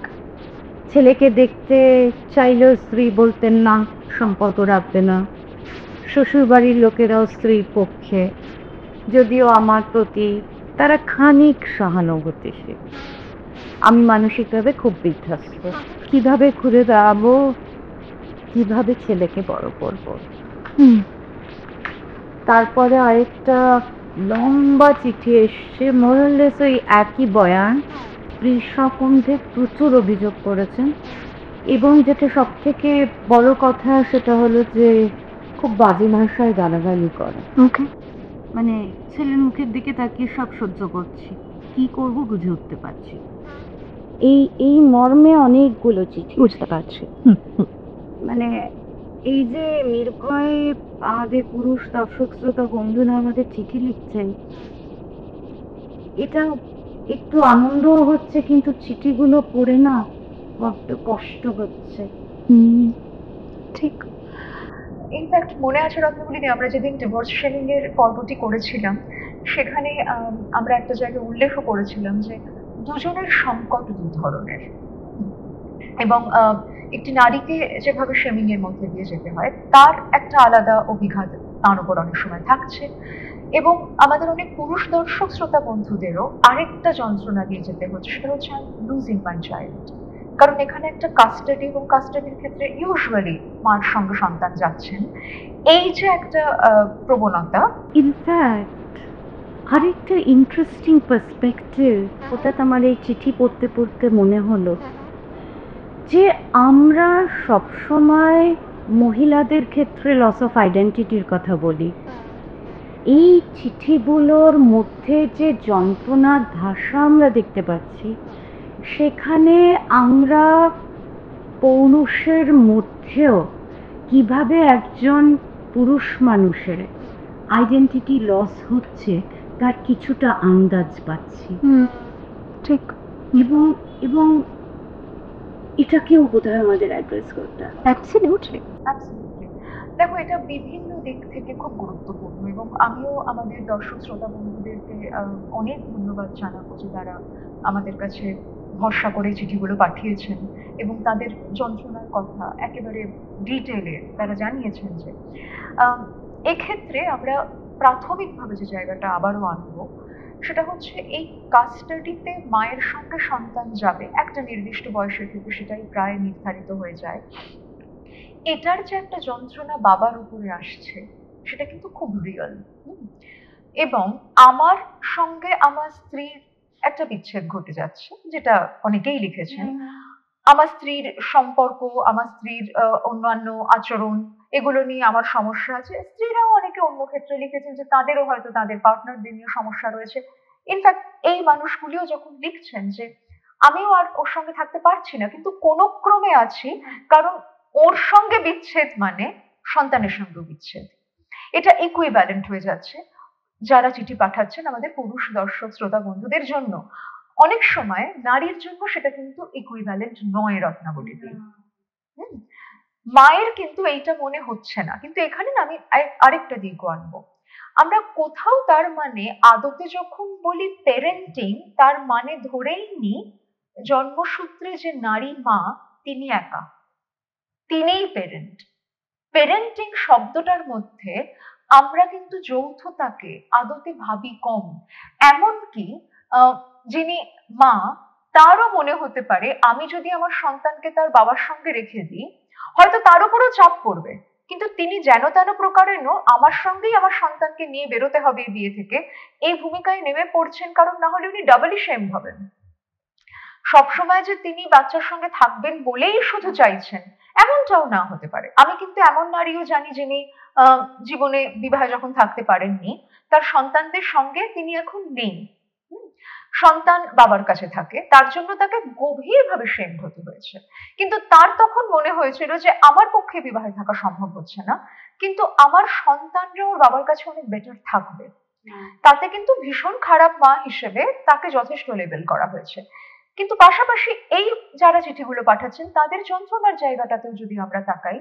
Speaker 3: ছেলেকে দেখতে চাইলেও স্ত্রী বলতেন না, সম্পর্ক রাখবে না। শ্বশুর বাড়ির লোকেরাও স্ত্রীর পক্ষে, যদিও আমার প্রতি তারা খানিক সহানুভূতিশীল। আমি মানসিকভাবে খুব বিধ্বস্ত। কিভাবে ঘুরে দাঁড়াবো, কিভাবে ছেলেকে বড় করব। তারপরে আরেকটা লম্বা চিঠি এসছে, মোরালেস ওই একই বয়ান। স্ত্রী সম্বন্ধে প্রচুর অভিযোগ করেছেন এবং যেটা সব থেকে বড় কথা সেটা হলো যে খুব বাজে ভাষায় গালাগালি করে। ওকে, মানে ছেলের মুখের দিকে তাকিয়ে সব সহ্য করছি, কি করব বুঝে উঠতে পারছি। এই মর্মে অনেকগুলো চিঠি। বুঝতে পারছি। মানে এই যে নির্ভয় আমাদের পুরুষ দর্শক শ্রোতা বন্ধুরা আমাদের চিঠি লিখছেন, এটা একটু আনন্দও হচ্ছে, কিন্তু চিঠিগুলো পড়ে না বড্ড কষ্ট হচ্ছে।
Speaker 1: ঠিক। ইনফ্যাক্ট মনে আছে রত্নবলিদি, আমরা যেদিন ডিভোর্স শেয়ারিং এর পর্বটি করেছিলাম সেখানে আমরা একটা জায়গায় উল্লেখও করেছিলাম যে দুজনের সংকট দুই ধরনের, এবং একটি নারীকে যেভাবে শেমিং এর মধ্যে দিয়ে যেতে হয় তার একটা আলাদা অভিঘাত তার উপর অনেক সময় থাকছে, এবং আমাদের অনেক পুরুষ দর্শক শ্রোতা বন্ধুদেরও আরেকটা যন্ত্রণা দিয়ে যেতে হচ্ছে, সেটা হচ্ছে লুজিং মাই চাইল্ড। কারণ এখানে একটা কাস্টাডি এবং কাস্টাডির ক্ষেত্রে ইউজুয়ালি মার সঙ্গে সন্তান যাচ্ছেন, এই যে একটা প্রবণতা।
Speaker 3: ইনফ্যাক্ট আরেকটা ইন্টারেস্টিং পার্সপেক্টিভ হঠাৎ আমার এই চিঠি পড়তে পড়তে মনে হলো যে আমরা সবসময় মহিলাদের ক্ষেত্রে লস অফ আইডেন্টিটির কথা বলি। এই চিঠিগুলোর মধ্যে যে যন্ত্রণার ভাষা আমরা দেখতে পাচ্ছি, সেখানে আমরা পৌরুষের মধ্যেও কিভাবে একজন পুরুষ মানুষের আইডেন্টিটি লস হচ্ছে তার কিছুটা আন্দাজ পাচ্ছি।
Speaker 1: ঠিক।
Speaker 3: এবং এবং এটাকেও বোধহয় আমাদের অ্যাড্রেস করতে হবে।
Speaker 1: অ্যাবসলিউটলি। দেখো, এটা বিভিন্ন দিক থেকে খুব গুরুত্বপূর্ণ এবং আমিও আমাদের দর্শক শ্রোতা বন্ধুদেরকে অনেক ধন্যবাদ জানাবো যে তারা আমাদের কাছে ভরসা করে চিঠিগুলো পাঠিয়েছেন এবং তাদের যন্ত্রণার কথা একেবারে ডিটেলে তারা জানিয়েছেন। যে এক্ষেত্রে আমরা প্রাথমিকভাবে যে জায়গাটা আবারও আনবো, সেটা হচ্ছে এই কাস্টাডিতে মায়ের সঙ্গে সন্তান যাবে একটা নির্দিষ্ট বয়সের থেকে, সেটাই প্রায় নির্ধারিত হয়ে যায়। এটার যে একটা যন্ত্রণা বাবার উপরে আসছে, সেটা কিন্তু খুব রিয়েল। এবং আমার সঙ্গে আমার স্ত্রীর একটা বিচ্ছেদ ঘটে যাচ্ছে, যেটা অনেকেই লিখেছেন। আমার স্ত্রীর সম্পর্ক, আমার স্ত্রীর অন্যান্য আচরণ, এগুলো নিয়ে আমার সমস্যা আছে। স্ত্রীরাও অনেকে অন্য ক্ষেত্রে লিখেছেন যে তাদেরও হয়তো তাদের পার্টনারদের নিয়ে সমস্যা রয়েছে। ইনফ্যাক্ট এই মানুষগুলিও যখন লিখছেন যে আমিও আর ওর সঙ্গে থাকতে পারছি না, কিন্তু কোনো ক্রমে আছি, কারণ ওর সঙ্গে বিচ্ছেদ মানে সন্তানের সঙ্গেও বিচ্ছেদ। এটা ইকুইভ্যালেন্ট হয়ে যাচ্ছে। যারা চিঠি পাঠাচ্ছেন আমাদের পুরুষ দর্শক শ্রোতা বন্ধুদের জন্য, অনেক সময় নারীর জন্য সেটা কিন্তু ইকুইভ্যালেন্ট নয় রত্নাবলীতে। মায়ের কিন্তু এইটা মনে হচ্ছে না, কিন্তু এখানে না আমি আরেকটা দিকও আনবো। আমরা কোথাও তার মানে আদতে যখন বলি প্যারেন্টিং, তার মানে ধরেই নি জন্মসূত্রে যে নারী মা তিনি একা, তিনিই প্যারেন্ট। প্যারেন্টিং শব্দটার মধ্যে আমরা কিন্তু যৌথতাকে আদতে ভাবি কম। এমনকি যিনি মা, তারও মনে হতে পারে আমি যদি আমার সন্তানকে তার বাবার সঙ্গে রেখে দিই, হয়তো তার উপরও চাপ পড়বে, কিন্তু তিনি যেন তেন প্রকারেণ আমার সঙ্গেই আমার সন্তানকে নিয়ে বেরোতে হবে এই বিয়ে থেকে, এই ভূমিকায় নেমে পড়ছেন। কারণ না হলে উনি ডাবলি শেম হবেন। সবসময় যে তিনি বাচ্চার সঙ্গে থাকবেন বলেই শুধু চাইছেন, এমনটাও না হতে পারে। আমি কিন্তু এমন নারীও জানি যিনি জীবনে বিবাহে যখন থাকতে পারেননি, তার সন্তানদের সঙ্গে তিনি এখন নেই, সন্তান বাবার কাছে থাকে, তার জন্য তাকে গভীরভাবে শেম হতে হয়েছে। কিন্তু তার তখন মনে হয়েছিল যে আমার পক্ষে বিবাহে থাকা সম্ভব হচ্ছে না, কিন্তু আমার সন্তানরা ওর বাবার কাছে অনেক বেটার থাকবে। তাতে কিন্তু ভীষণ খারাপ মা হিসেবে তাকে যথেষ্ট লেবেল করা হয়েছে। কিন্তু পাশাপাশি এই যারা চিঠিগুলো পাঠাচ্ছেন তাদের যন্ত্রণার জায়গাটাতেও যদি আমরা তাকাই,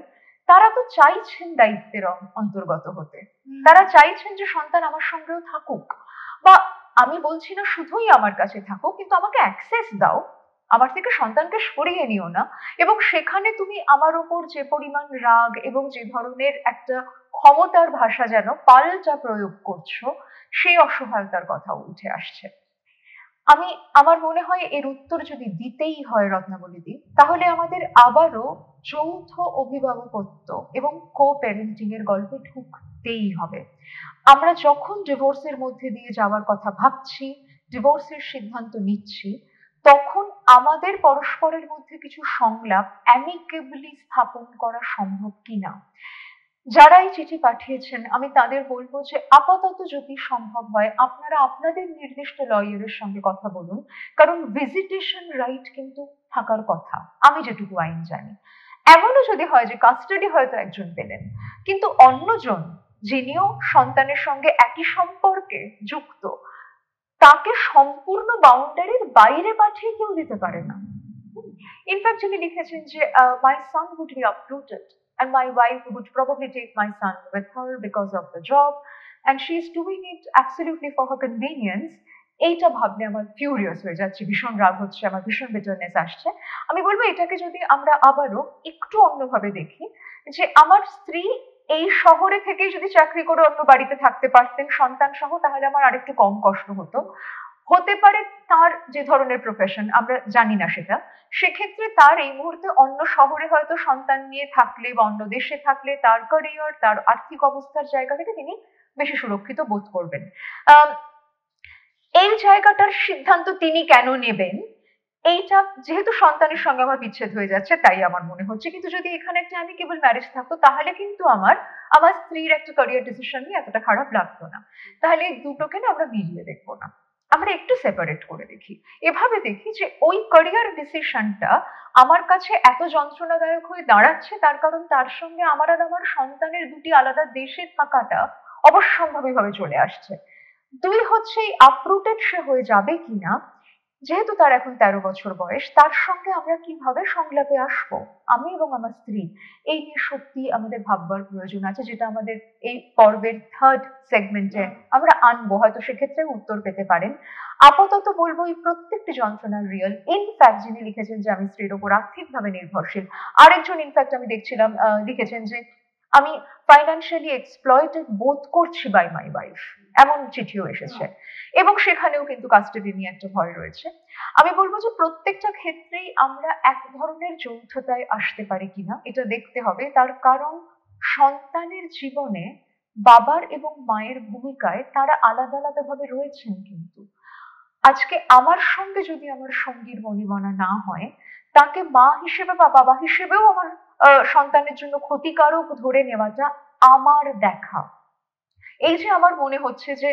Speaker 1: তারা তো চাইছেন দায়িত্বের অন্তর্গত হতে। তারা চাইছেন যে সন্তান আমার সঙ্গেও থাকুক, বা আমি বলছি না শুধুই আমার কাছে থাকুক, কিন্তু আমাকে অ্যাক্সেস দাও, আমার থেকে সন্তানকে সরিয়ে নিও না। এবং সেখানে তুমি আমার উপর যে পরিমাণ রাগ এবং যে ধরনের একটা ক্ষমতার ভাষা যেন পাল্টা প্রয়োগ করছো, সেই অসহায়তার কথা উঠে আসছে। আমার মনে হয় এর উত্তর যদি দিতেই হয় রত্নাবলীদি, তাহলে আমাদের আবারও যৌথ অভিভাবকত্ব এবং কো প্যারেন্টিং এর গল্পে ঢুকতেই হবে। আমরা যখন ডিভোর্সের মধ্যে দিয়ে যাওয়ার কথা ভাবছি, ডিভোর্সের সিদ্ধান্ত নিচ্ছি, তখন আমাদের পরস্পরের মধ্যে কিছু সংলাপ অ্যামিকেবলি স্থাপন করা সম্ভব কিনা। যারা এই চিঠি পাঠিয়েছেন আমি তাদের বলবো যে আপাতত যদি সম্ভব হয় আপনারা আপনাদের নির্দিষ্ট লয়ারের সঙ্গে কথা বলুন, কারণ ভিজিটেশন রাইট কিন্তু থাকার কথা আমি যেটুকু আইন জানি। এমনও যদি হয় যে কাস্টাডি হয়তো একজন পেলেন, কিন্তু অন্যজন যিনিও সন্তানের সঙ্গে একই সম্পর্কে যুক্ত, তাকে সম্পূর্ণ বাউন্ডারির বাইরে পাঠিয়ে কেউ দিতে পারে না। ইনফ্যাক্ট যিনি লিখেছেন যে my son would be uprooted and my wife would probably take my son with her because of the job and she is doing it absolutely for her convenience, এইটা ভাবলে আমার ফিউরিয়াস হয়ে যাচ্ছে, ভীষণ রাগ হচ্ছে, আমার ভীষণ বিটারনেস আসছে। আমি বলবো এটাকে যদি আমরা আবারও একটু অন্যভাবে দেখি, যে আমার স্ত্রী এই শহরে থেকেই যদি চাকরি করে অন্য বাড়িতে থাকতে পারতেন সন্তান সহ, তাহলে আমার আরেকটু কম কষ্ট হতো। হতে পারে তার যে ধরনের প্রফেশন আমরা জানি না সেটা, সেক্ষেত্রে তার এই মুহূর্তে অন্য শহরে হয়তো সন্তান নিয়ে থাকলে বা অন্য দেশে থাকলে তার ক্যারিয়ার, তার আর্থিক অবস্থার জায়গা থেকে তিনি বেশি সুরক্ষিত বোধ করবেন। আহ এই জায়গাটার সিদ্ধান্ত তিনি কেন নেবেন, এইটা যেহেতু সন্তানের সঙ্গে আমার বিচ্ছেদ হয়ে যাচ্ছে তাই আমার মনে হচ্ছে। কিন্তু যদি এখানে একটা আমি কেবল ম্যারেজ থাকতো তাহলে কিন্তু আমার আমার স্ত্রীর একটা ক্যারিয়ার ডিসিশন নিয়ে এতটা খারাপ লাগতো না। তাহলে এই দুটোকে না আমরা মিলিয়ে দেখবো না, আমরা একটু সেপারেট করে দেখি। এভাবে দেখি যে ওই ক্যারিয়ার ডিসিশনটা আমার কাছে এত যন্ত্রণাদায়ক হয়ে দাঁড়াচ্ছে তার কারণ তার সঙ্গে আমার আর আমার সন্তানের দুটি আলাদা দেশে থাকাটা অবশ্যম্ভাবীভাবে চলে আসছে। দুই হচ্ছে এই আপরুটেড সে হয়ে যাবে কিনা, যেহেতু তার এখন 13 বছর বয়স, তার সঙ্গে আমরা কিভাবে সংলাপে আসবো আমি এবং আমার স্ত্রী, এই নিয়ে সত্যি আমাদের ভাববার প্রয়োজন আছে, যেটা আমাদের এই পর্বের থার্ড সেগমেন্টে আমরা আনবো, হয়তো সেক্ষেত্রে উত্তর পেতে পারেন। আপাতত বলবো এই প্রত্যেকটি যন্ত্রণা রিয়েল। ইনফ্যাক্ট যিনি লিখেছেন যে আমি স্ত্রীর ওপর আর্থিকভাবে নির্ভরশীল, আরেকজন ইনফ্যাক্ট আমি দেখছিলাম লিখেছেন যে আমি ফাইন্যান্সিয়ালি এক্সপ্লয়েটেড বোধ করছি বাই মাই ওয়াইফ, এমন চিঠিও এসেছে। এবং সেখানেও কিন্তু কাস্টাডি নিয়ে একটা ভয় রয়েছে। আমি বলবো যে প্রত্যেকটা ক্ষেত্রেই আমরা এক ধরনের যৌথতায় আসতে পারি কিনা এটা দেখতে হবে, তার কারণ সন্তানের জীবনে বাবার এবং মায়ের ভূমিকায় তারা আলাদা আলাদা ভাবে রয়েছেন। কিন্তু আজকে আমার সঙ্গে যদি আমার সঙ্গীর বনিবনা না হয়, তাকে মা হিসেবে বা বাবা হিসেবেও আমার সন্তানের জন্য ক্ষতিকারক ধরে নেওয়াটা আমার দেখা। এই যে আমার মনে হচ্ছে যে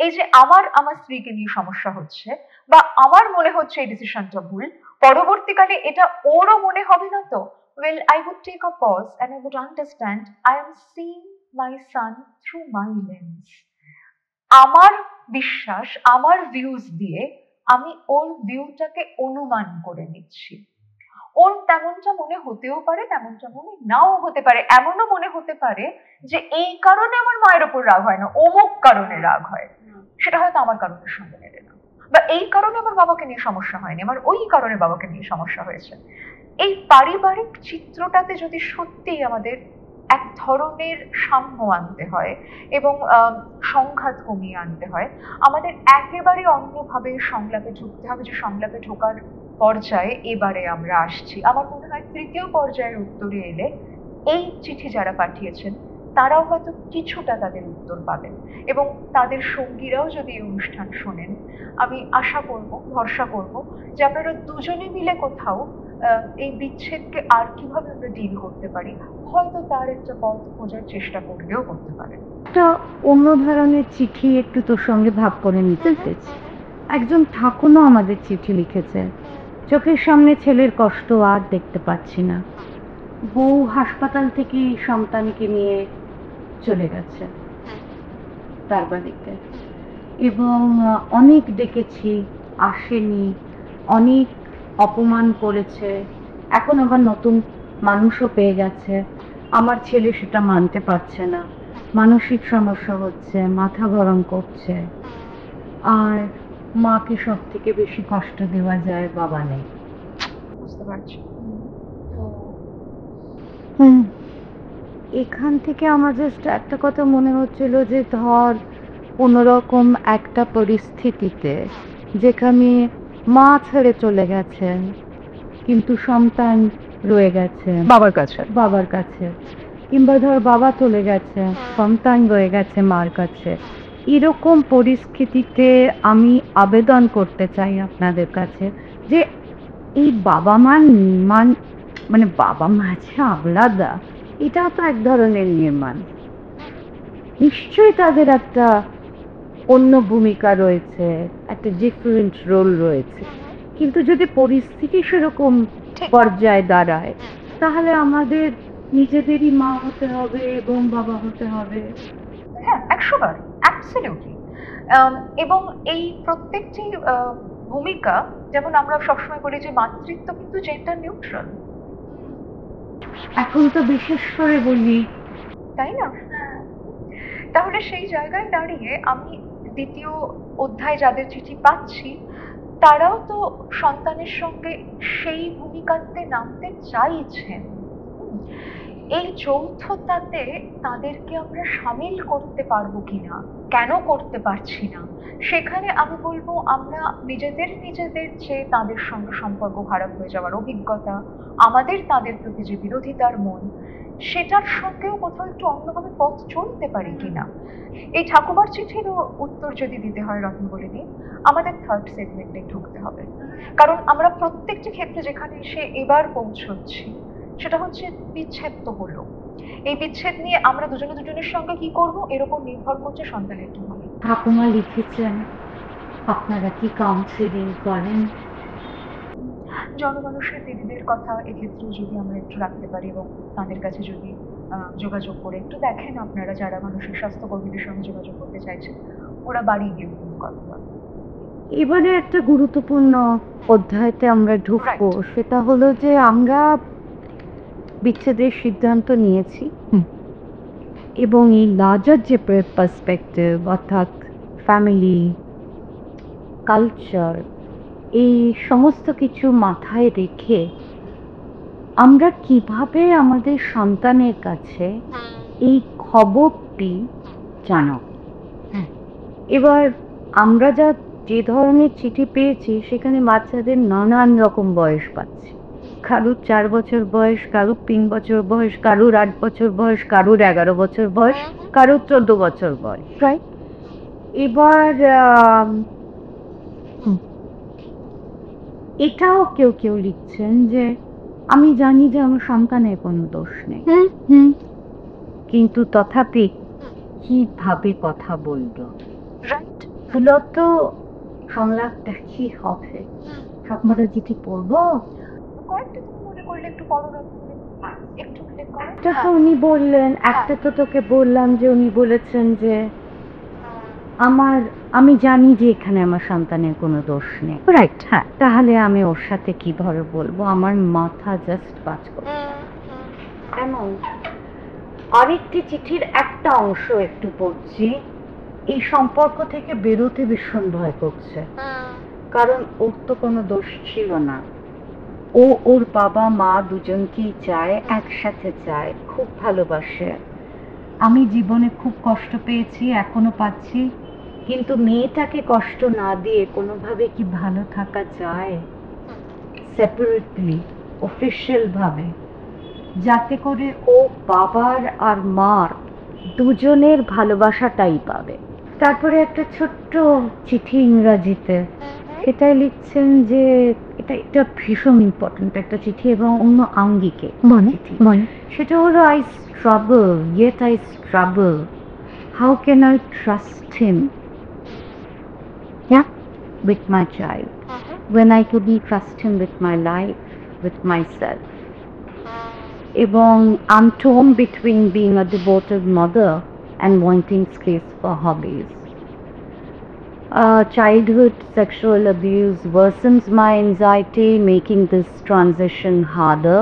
Speaker 1: এই যে আমার স্ত্রীকে নিয়ে সমস্যা হচ্ছে বা আমার মনে হচ্ছে এই ডিসিশনটা ভুল, পরবর্তীকালে এটা ওরও মনে হবে না তো? Well, I would take a pause and I would understand I am seeing my son through my lens. আমার বিশ্বাস, আমার ভিউজ দিয়ে আমি ওর ভিউটাকে অনুমান করে নিচ্ছি। ওর তেমনটা মনে হতেও পারে, তেমনটা মনে নাও হতে পারে। এমনও মনে হতে পারে যে এই কারণে আমার মায়ের ওপর রাগ হয় না, অমুক কারণে রাগ হয়, সেটা হয়তো আমার কারণের সঙ্গে মেলে না। বা এই কারণে আমার বাবাকে নিয়ে সমস্যা হয়নি, আমার ওই কারণে বাবাকে নিয়ে সমস্যা হয়েছে। এই পারিবারিক চিত্রটাতে যদি সত্যিই আমাদের এক ধরনের সাম্য আনতে হয় এবং সংঘাত কমিয়ে আনতে হয়, আমাদের একেবারে অন্যভাবে সংলাপে ঢুকতে হবে। যে সংলাপে ঢোকার পর্যায়ে এবারে আমরা আসছি, আমার মনে হয় তৃতীয় পর্যায়ের উত্তরে এলে এই চিঠি যারা পাঠিয়েছেন তারাও হয়তো কিছুটা তাদের উত্তর পাবেন, এবং তাদের সঙ্গীরাও যদি এই অনুষ্ঠান শোনেন, আমি আশা করব, ভরসা করব যে আপনারা দুজনে মিলে কোথাও এই বিচ্ছেদকে আর কিভাবে আমরা ডিল করতে পারি, হয়তো তার একটা পথ খোঁজার চেষ্টা করলেও করতে পারেন।
Speaker 3: একটা অন্য ধরনের চিঠি একটু তোর সঙ্গে ভাগ করে নিতে চেয়েছি। একজন ঠাকুরও আমাদের চিঠি লিখেছে, চোখের সামনে ছেলের কষ্ট আর দেখতে পাচ্ছি না। বউ হাসপাতাল থেকে সন্তানকে নিয়ে চলে গেছে তার বাড়িতে, এবং অনেক ডেকেছি আসেনি, অনেক অপমান করেছে, এখন আবার নতুন মানুষও পেয়ে গেছে। আমার ছেলে সেটা মানতে পারছে না, মানসিক সমস্যা হচ্ছে, মাথা গরম করছে। আর মাকে সব থেকে বেশি কষ্ট দেওয়া যায়, বাবা নেই।
Speaker 1: বুঝতে পারছি।
Speaker 3: এখান থেকে আমার জাস্ট একটা কথা মনে হচ্ছিল যে ধর কোনোরকম একটা পরিস্থিতিতে যেখানে মা ছেড়ে চলে গেছেন কিন্তু সন্তান রয়ে গেছে বাবার কাছে, কিংবা ধর বাবা চলে গেছে সন্তান রয়ে গেছে মার কাছে, এরকম পরিস্থিতিতে আমি আবেদন করতে চাই আপনাদের কাছে যে এই বাবা মা নির্মাণ, মানে বাবা মা যে আলাদা, এটাও তো এক ধরনের নির্মাণ। নিশ্চয়ই তাদের একটা অন্য ভূমিকা রয়েছে, একটা ডিফারেন্ট রোল রয়েছে, কিন্তু যদি পরিস্থিতি সেরকম পর্যায়ে দাঁড়ায় তাহলে আমাদের নিজেদেরই মা হতে হবে এবং বাবা হতে হবে।
Speaker 1: হ্যাঁ, 100 বার, অ্যাবসলিউটলি। এবং এই প্রত্যেকটি ভূমিকা, যেমন আমরা সবসময় বলি যে মাতৃত্ব কিন্তু জেন্ডার নিউট্রাল,
Speaker 3: এখন তো বিশেষ করে বলি,
Speaker 1: তাই না? তাহলে সেই জায়গায় দাঁড়িয়ে আমি দ্বিতীয় অধ্যায় যাদের চিঠি পাচ্ছি তারাও তো সন্তানের সঙ্গে সেই ভূমিকাতে নামতে চাইছেন। এই যৌথতাতে তাদেরকে আমরা সামিল করতে পারবো কিনা, কেন করতে পারছি না, সেখানে আমি বলবো আমরা নিজেদের যে তাদের সঙ্গে সম্পর্ক খারাপ হয়ে যাওয়ার অভিজ্ঞতা, আমাদের তাদের প্রতি যে বিরোধিতার মন, সেটার সঙ্গেও কোথাও একটু অন্যভাবে পথ চলতে পারি কিনা। এই ঠাকুমার চিঠিরও উত্তর যদি দিতে হয় রত্নবলিদি, আমাদের থার্ড সেগমেন্টে ঢুকতে হবে। কারণ আমরা প্রত্যেকটি ক্ষেত্রে যেখানে এসে এবার পৌঁছচ্ছি, সেটা হচ্ছে বিচ্ছেদ তো হলো, এই বিচ্ছেদ নিয়ে আমরা দুজনের সঙ্গে কি করব এর উপর নির্ভর করছে সন্তানের কি হবে।
Speaker 3: ঠাকুমা লিখেছেন আপনারা কি কাউন্সিলিং করেন?
Speaker 1: জনমানুষের দিদিদের কথা এক্ষেত্রেও যদি আমরা একটু রাখতে পারি এবং তাদের কাছে যদি যোগাযোগ করে একটু দেখেন আপনারা, যারা মানসিক স্বাস্থ্য কর্মীদের সঙ্গে যোগাযোগ করতে চাইছেন, ওরা বাড়ি গিয়ে কিন্তু কথা বলে।
Speaker 3: এবারে একটা গুরুত্বপূর্ণ অধ্যায়তে আমরা ঢুকবো,
Speaker 1: Right.
Speaker 3: সেটা হলো যে আমরা বিচ্ছেদের সিদ্ধান্ত নিয়েছি এবং এই লার্জার যে পার্সপেক্টিভ অর্থাৎ ফ্যামিলি, কালচার, এই সমস্ত কিছু মাথায় রেখে আমরা কিভাবে আমাদের সন্তানের কাছে এই খবরটি জানাবো। এবার আমরা যে ধরনের চিঠি পেয়েছি সেখানে বাচ্চাদের নানান রকম বয়স পাচ্ছি, কারুর 4 বছর বয়স, কারুর 3 বছর বয়স, কারুর 8 বছর বয়স, কারুর 11 বছর বয়স, কারুর 14 বছর বয়স, রাইট? এবার এটাও কেউ কেউ লিখছেন যে আমি জানি যে আমার সন্তানের কোনো দোষ নেই, কিন্তু তথাপি কিভাবে কথা বলবো,
Speaker 1: রাইট।
Speaker 3: মূলত সংলাপটা কি হবে? ঠাকুমাটা চিঠি পড়বো?
Speaker 1: কয়েকটা তুমি মনে করলে একটু পড়ো রত্নবলিদি, একটু ক্লিক করো।
Speaker 3: একটা উনি বললেন, একটা তো তোকে বললাম যে উনি বলেছেন যে আমি জানি যে এখানে আমার সন্তানের কোনো দোষ নেই, রাইট? হ্যাঁ, তাহলে আমি ওর সাথে কিভাবে বলবো? আমার মাথা জাস্ট কাজ করছে না। এমন আরেকটি চিঠির একটা অংশ একটু পড়ছি, এই সম্পর্ক থেকে বেরোতে ভীষণ ভয় করছে, কারণ ওর তো কোনো দোষ ছিল না। ও ওর বাবা মা দুজনকেই চায়, একসাথে চায়, খুব ভালোবাসে। আমি জীবনে খুব কষ্ট পেয়েছি, এখনো পাচ্ছি, কিন্তু মেয়েটাকে কষ্ট না দিয়ে কোনোভাবে কি ভালো থাকা যায় সেপারেটলি, অফিসিয়াল ভাবে, যাতে করে ও বাবার আর মার দুজনের ভালোবাসাটাই পাবে। তারপরে একটা ছোট্ট চিঠি ইংরাজিতে, এটাই লিখছেন যে এটা ভীষণ ইম্পর্টেন্ট একটা চিঠি এবং অন্য আঙ্গিকে চিঠি। সেটা হলো I struggle, yet I struggle. How can I trust him? Yeah, with my child. When I couldn't trust him with my life, with myself. এবং I'm torn between being a devoted mother and wanting space for hobbies. Childhood sexual abuse worsens my anxiety, making this transition harder.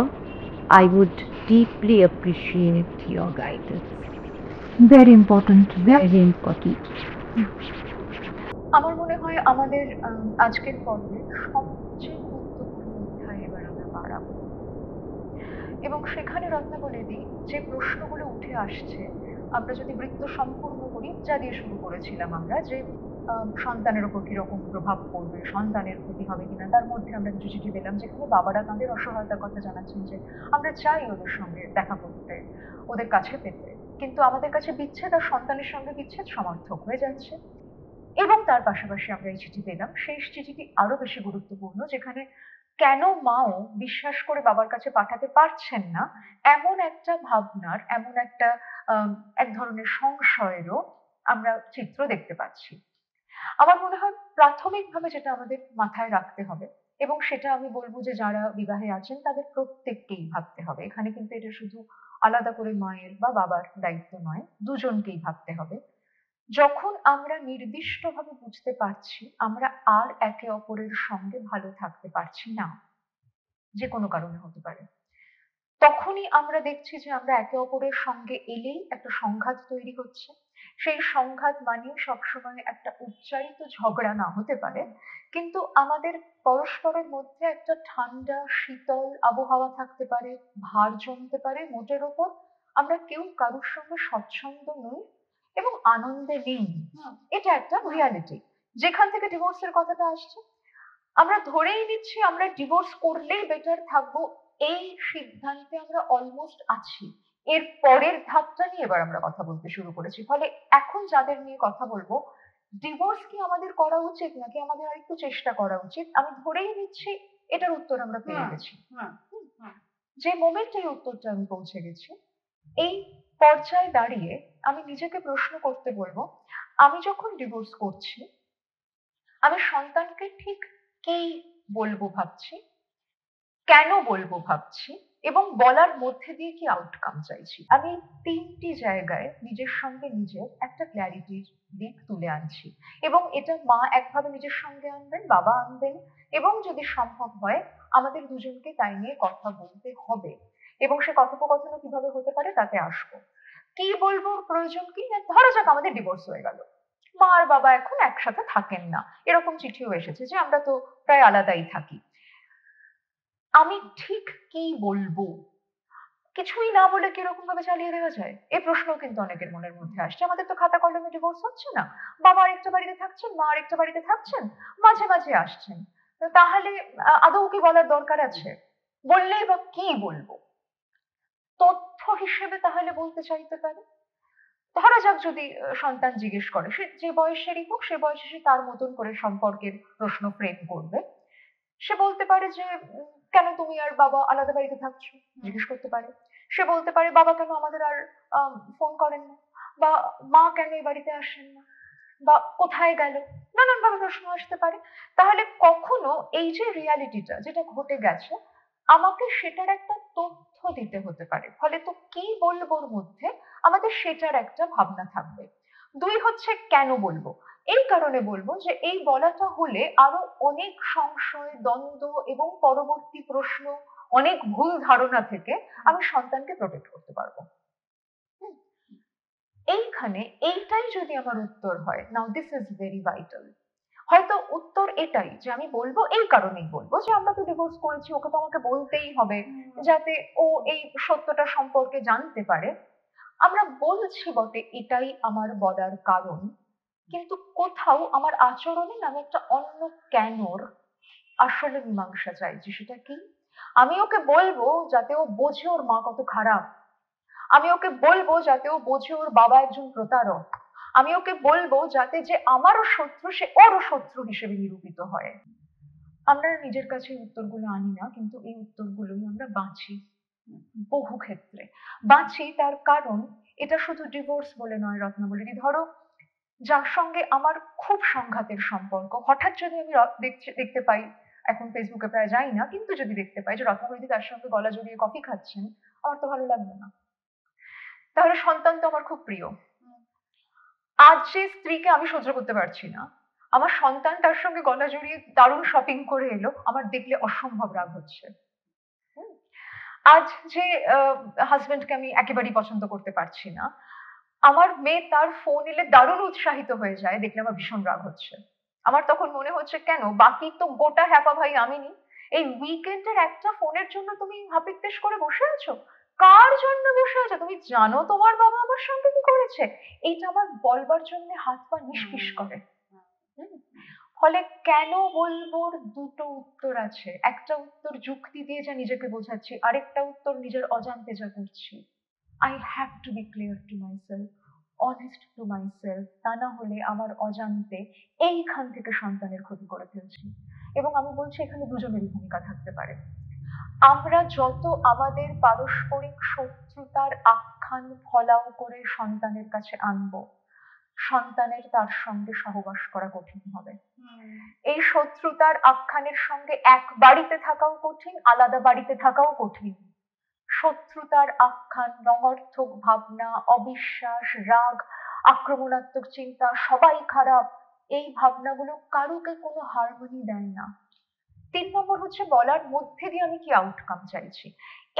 Speaker 3: I would deeply appreciate your guidance. Very important, very important.
Speaker 1: আমার মনে হয় আমাদের আজকের পর্বে সবচেয়ে গুরুত্বপূর্ণ অধ্যায় এবার আমরা বাড়াবো, এবং সেখানে রত্নাবলিদি যে প্রশ্নগুলো উঠে আসছে, আমরা যদি বৃত্ত সম্পূর্ণ করি, যা দিয়ে শুরু করেছিলাম আমরা, যে সন্তানের ওপর কিরকম প্রভাব পড়বে, সন্তানের ক্ষতি হবে কিনা, তার মধ্যে আমরা কিছু চিঠি পেলাম যেখানে বাবারা তাদের অসহায়তার কথা জানাচ্ছেন যে আমরা চাই ওদের সঙ্গে দেখা করতে, ওদের কাছে পেতে, কিন্তু আমাদের কাছে বিচ্ছেদ আর সন্তানের সঙ্গে বিচ্ছেদ সমার্থক হয়ে যাচ্ছে। এবং তার পাশাপাশি আমরা এই চিঠি পেলাম, শেষ চিঠিটি আরো বেশি গুরুত্বপূর্ণ, যেখানে কেন মাও বিশ্বাস করে বাবার কাছে পাঠাতে পারছেন না, এমন একটা ভাবনার, এমন একটা এক ধরনের সংশয়েরও আমরা চিত্র দেখতে পাচ্ছি। আমার মনে হয় প্রাথমিকভাবে যেটা আমাদের মাথায় রাখতে হবে, এবং সেটা আমি বলবো যে যারা বিবাহে আছেন তাদের প্রত্যেককেই ভাবতে হবে, এখানে কিন্তু এটা শুধু আলাদা করে মায়ের বা বাবার দায়িত্ব নয়, দুজনকেই ভাবতে হবে। যখন আমরা নির্দিষ্টভাবে বুঝতে পারছি আমরা আর একে অপরের সঙ্গে ভালো থাকতে পারছি না, যে কোনো কারণে হতে পারে, তখনই আমরা দেখছি যে আমরা একে অপরের সঙ্গে এলেই একটা সংঘাত তৈরি হচ্ছে। সেই সংঘাত মানে সবসময় একটা উচ্চারিত ঝগড়া না হতে পারে, কিন্তু আমাদের পরস্পরের মধ্যে একটা ঠান্ডা শীতল আবহাওয়া থাকতে পারে, ভার জমতে পারে মোটের ওপর। আমরা কেউ কারোর সঙ্গে স্বচ্ছন্দ নই এবং আনন্দে নেই। এটা একটা রিয়ালিটি। যেখান থেকে ডিভোর্সের কথাটা আসছে, আমরা ধরেই নিচ্ছি আমরা ডিভোর্স করলেই বেটার থাকবো, এই সিদ্ধান্তে আমরা অলমোস্ট আছি। এর পরের ধাপটা নিয়ে এবার আমরা কথা বলতে শুরু করেছি। ফলে এখন যাদের নিয়ে কথা বলবো, ডিভোর্স কি আমাদের করা উচিত নাকি আমাদের আরেকটু চেষ্টা করা উচিত, আমি ধরেই নিচ্ছি এটার উত্তর আমরা পেয়ে গেছি। যে মোমেন্টে এই উত্তরটা আমি পৌঁছে গেছি, এই পর্যায়ে দাঁড়িয়ে আমি নিজেকে প্রশ্ন করতে বলবো, আমি যখন ডিভোর্স করছি আমি সন্তানকে ঠিক কি বলবো ভাবছি, কেন বলবো ভাবছি, এবং বলার মধ্যে দিয়ে কি আউটকাম চাইছি। আমি তিনটি জায়গায় নিজের সঙ্গে নিজের একটা ক্ল্যারিটির দিক তুলে আনছি, এবং এটা মা একভাবে নিজের সঙ্গে আনবেন, বাবা আনবেন, এবং যদি সম্ভব হয় আমাদের দুজনকে তাই নিয়ে কথা বলতে হবে, এবং সে কথোপকথনও কিভাবে হতে পারে তাতে আসবো। কি বলবো, প্রয়োজন কি, ধরা যাক আমাদের ডিভোর্স হয়ে গেল, মা আর বাবা এখন একসাথে থাকেন না, এরকম চিঠিও এসেছে যে আমরা তো প্রায় আলাদাই থাকি। আমি ঠিক কি বলবো, কিছুই না বলে কিরকম ভাবে চালিয়ে দেওয়া যায়, এই প্রশ্নও কিন্তু অনেকের মনের মধ্যে আসছে। আমাদের তো খাতা কলমে ডিভোর্স হচ্ছে না, বাবা আরেকটা বাড়িতে থাকছেন, মা আরেকটা বাড়িতে থাকছেন, মাঝে মাঝে আসছেন, তো তাহলে আদৌ কি বলার দরকার আছে, বললেই বা কি বলবো। তথ্য হিসেবে তাহলে বলতে চাইতে পারি, ধরা যাক যদি সন্তান জিজ্ঞেস করে, সে যে বয়সেরই হোক, সে বয়সে সে তার মতন করে সম্পর্কের প্রশ্ন ফ্রেম করবে। সে বলতে পারে যে কেন তুমি আর বাবা আলাদা বাড়িতে থাকছো, জিজ্ঞেস করতে পারে। সে বলতে পারে বাবা কেন আমাদের আর ফোন করেন না, বা মা কেন এই বাড়িতে আসেন না, বা কোথায় গেল, নানান ভাবে প্রশ্ন আসতে পারে। তাহলে কখনো এই যে রিয়ালিটিটা যেটা ঘটে গেছে, আমাকে সেটার একটা তথ্য দিতে হতে পারে। ফলে তো কি বলবোর মধ্যে আমাদের সেটার একটা ভাবনা থাকবে। দুই হচ্ছে কেন বলবো, এই কারণে বলবো যে এই বলাটা হলে আরো অনেক সংশয়, দ্বন্দ্ব এবং পরবর্তী প্রশ্ন, অনেক ভুল ধারণা থেকে আমি সন্তানকে প্রোটেক্ট করতে পারবো। হুম, এইখানে এইটাই যদি আমার উত্তর হয়, নাও দিস ইজ ভেরি ভাইটাল, হয়তো উত্তর এটাই যে আমি বলবো এই কারণেই বলবো যে আমরা তো ডিভোর্স করেছি, ওকে তো আমাকে বলতেই হবে যাতে ও এই সত্যটা সম্পর্কে জানতে পারে। আমরা বলছি বটে, এটাই আমার বলার কারণ, কিন্তু কোথাও আমার আচরণে আমি একটা অন্য কেনর আসলে মীমাংসা চাইছি। সেটা কি, আমি ওকে বলবো যাতে ও বোঝে ওর মা কত খারাপ, আমি ওকে বলবো যাতে ও বোঝে ওর বাবা একজন প্রতারক, আমি ওকে বলবো যাতে যে আমারও শত্রু সে ওরও শত্রু হিসেবে নিরূপিত হয়। আমরা নিজের কাছে এই উত্তরগুলো আনি না, কিন্তু এই উত্তরগুলোই আমরা বাঁচি, বহু ক্ষেত্রে বাঁচি। তার কারণ এটা শুধু ডিভোর্স বলে নয় রত্নাবলী, ধরো যার সঙ্গে আমার খুব সংঘাতের সম্পর্ক, হঠাৎ যদি আমি দেখতে পাই, এখন ফেসবুকে প্রায় যাই না, কিন্তু যদি দেখতে পাই যে রত্নাবলী তার সঙ্গে গলা জড়িয়ে কফি খাচ্ছেন, আমার তো ভালো লাগবে না। তাহলে সন্তান তো আমার খুব প্রিয়, আজ যে স্ত্রীকে আমি সহ্য করতে পারছি না, আমার সন্তান তার সঙ্গে গলা জড়িয়ে দারুণ শপিং করে এলো, আমার দেখলে অসম্ভব রাগ হচ্ছে। হুম, আজ যে হাজবেন্ডকে আমি একেবারেই পছন্দ করতে পারছি না, আমার মেয়ে তার ফোন এলে দারুণ উৎসাহিত হয়ে যায়, দেখলে আমার ভীষণ রাগ হচ্ছে। আমার তখন মনে হচ্ছে কেন বাকি তো গোটা হ্যাপা ভাই আমি নি, এই উইকেন্ডের একটা ফোনের জন্য তুমি হাপিত্তেশ করে বসে আছো, কার জন্য বসে আছো, তুমি জানো তোমার বাবা আমার সঙ্গে কি করেছে, এইটা আমার বলবার জন্য হাত পা নিষ্পিস করে। হুম, ফলে কেন বলবোর দুটো উত্তর আছে, একটা উত্তর যুক্তি দিয়ে যা নিজেকে বোঝাচ্ছি, আরেকটা উত্তর নিজের অজান্তে যা করছি। I have to be clear to myself, honest to myself, তা না হলে আমার অজান্তে এইখান থেকে সন্তানের ক্ষতি করে ফেলছি। এবং আমি বলছি এখানে দুজনেরই ভূমিকা থাকতে পারে। আমরা যত আমাদের পারস্পরিক শত্রুতার আখ্যান ফলাও করে সন্তানের কাছে আনবো, সন্তানের তার সঙ্গে সহবাস করা কঠিন হবে। এই শত্রুতার আখ্যানের সঙ্গে এক বাড়িতে থাকাও কঠিন, আলাদা বাড়িতে থাকাও কঠিন। শত্রুতার আখ্যান, নঙর্থক ভাবনা, অবিশ্বাস, রাগ, আক্রমণাত্মক চিন্তা, সবাই খারাপ, এই ভাবনাগুলো কারুকে কোনো হারমোনি দেয় না। 3 নম্বর হচ্ছে বলার মধ্যে দিয়ে আমি কি আউটকাম চাইছি।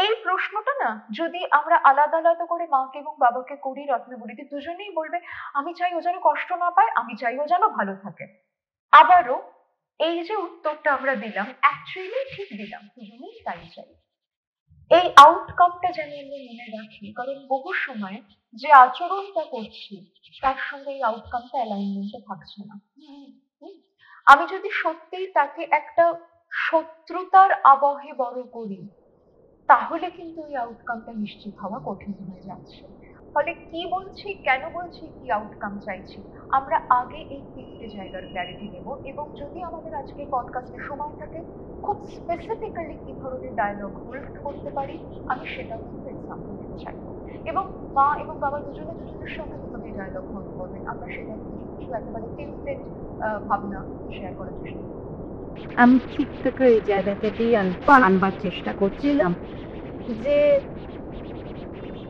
Speaker 1: এই প্রশ্নটা না যদি আমরা আলাদা আলাদা করে মাকে এবং বাবাকে করি রত্নাবলীতে, দুজনেই বলবে আমি চাই ও যেন কষ্ট না পায়, আমি চাই ও যেন ভালো থাকে। আবারও এই যে উত্তরটা আমরা দিলাম অ্যাকচুয়ালি ঠিক দিলাম, দুজনেই তাই চাই। এই আউটকামটা যেন আমরা মনে রাখি, কারণ বহু সময় যে আচরণটা করছি তার সঙ্গে এই আউটকামটা অ্যালাইনমেন্টে থাকছে না। হুম। আমি যদি সত্যিই তাকে একটা শত্রুতার আবহে বড় করি, তাহলে কিন্তু এই আউটকামটা নিশ্চিত হওয়া কঠিন হয়ে যাচ্ছে। ফলে কি বলছি, কেন বলছি, কি আউটকাম চাইছি, আমরা আগে এই 3টে জায়গার ক্ল্যারিটি নেব। এবং যদি আমাদের আজকে পডকাস্টে সময় থাকে, খুব স্পেসিফিক্যালি কি ধরনের ডায়ালগ হোল্ড করতে পারি আমি সেটাও কিন্তু এক্সাম্পল দিতে চাইবো। এবং মা এবং বাবা দুজনে দুজনের সঙ্গে কিভাবে ডায়ালগ হোল্ড করবেন আমরা সেটা কিছু কিছু একেবারে টেমপ্লেট ভাবনা শেয়ার করার চেষ্টা করবো।
Speaker 3: আমি ঠিক থেকে এই জায়গাটাতেই আনবার চেষ্টা করছিলাম যে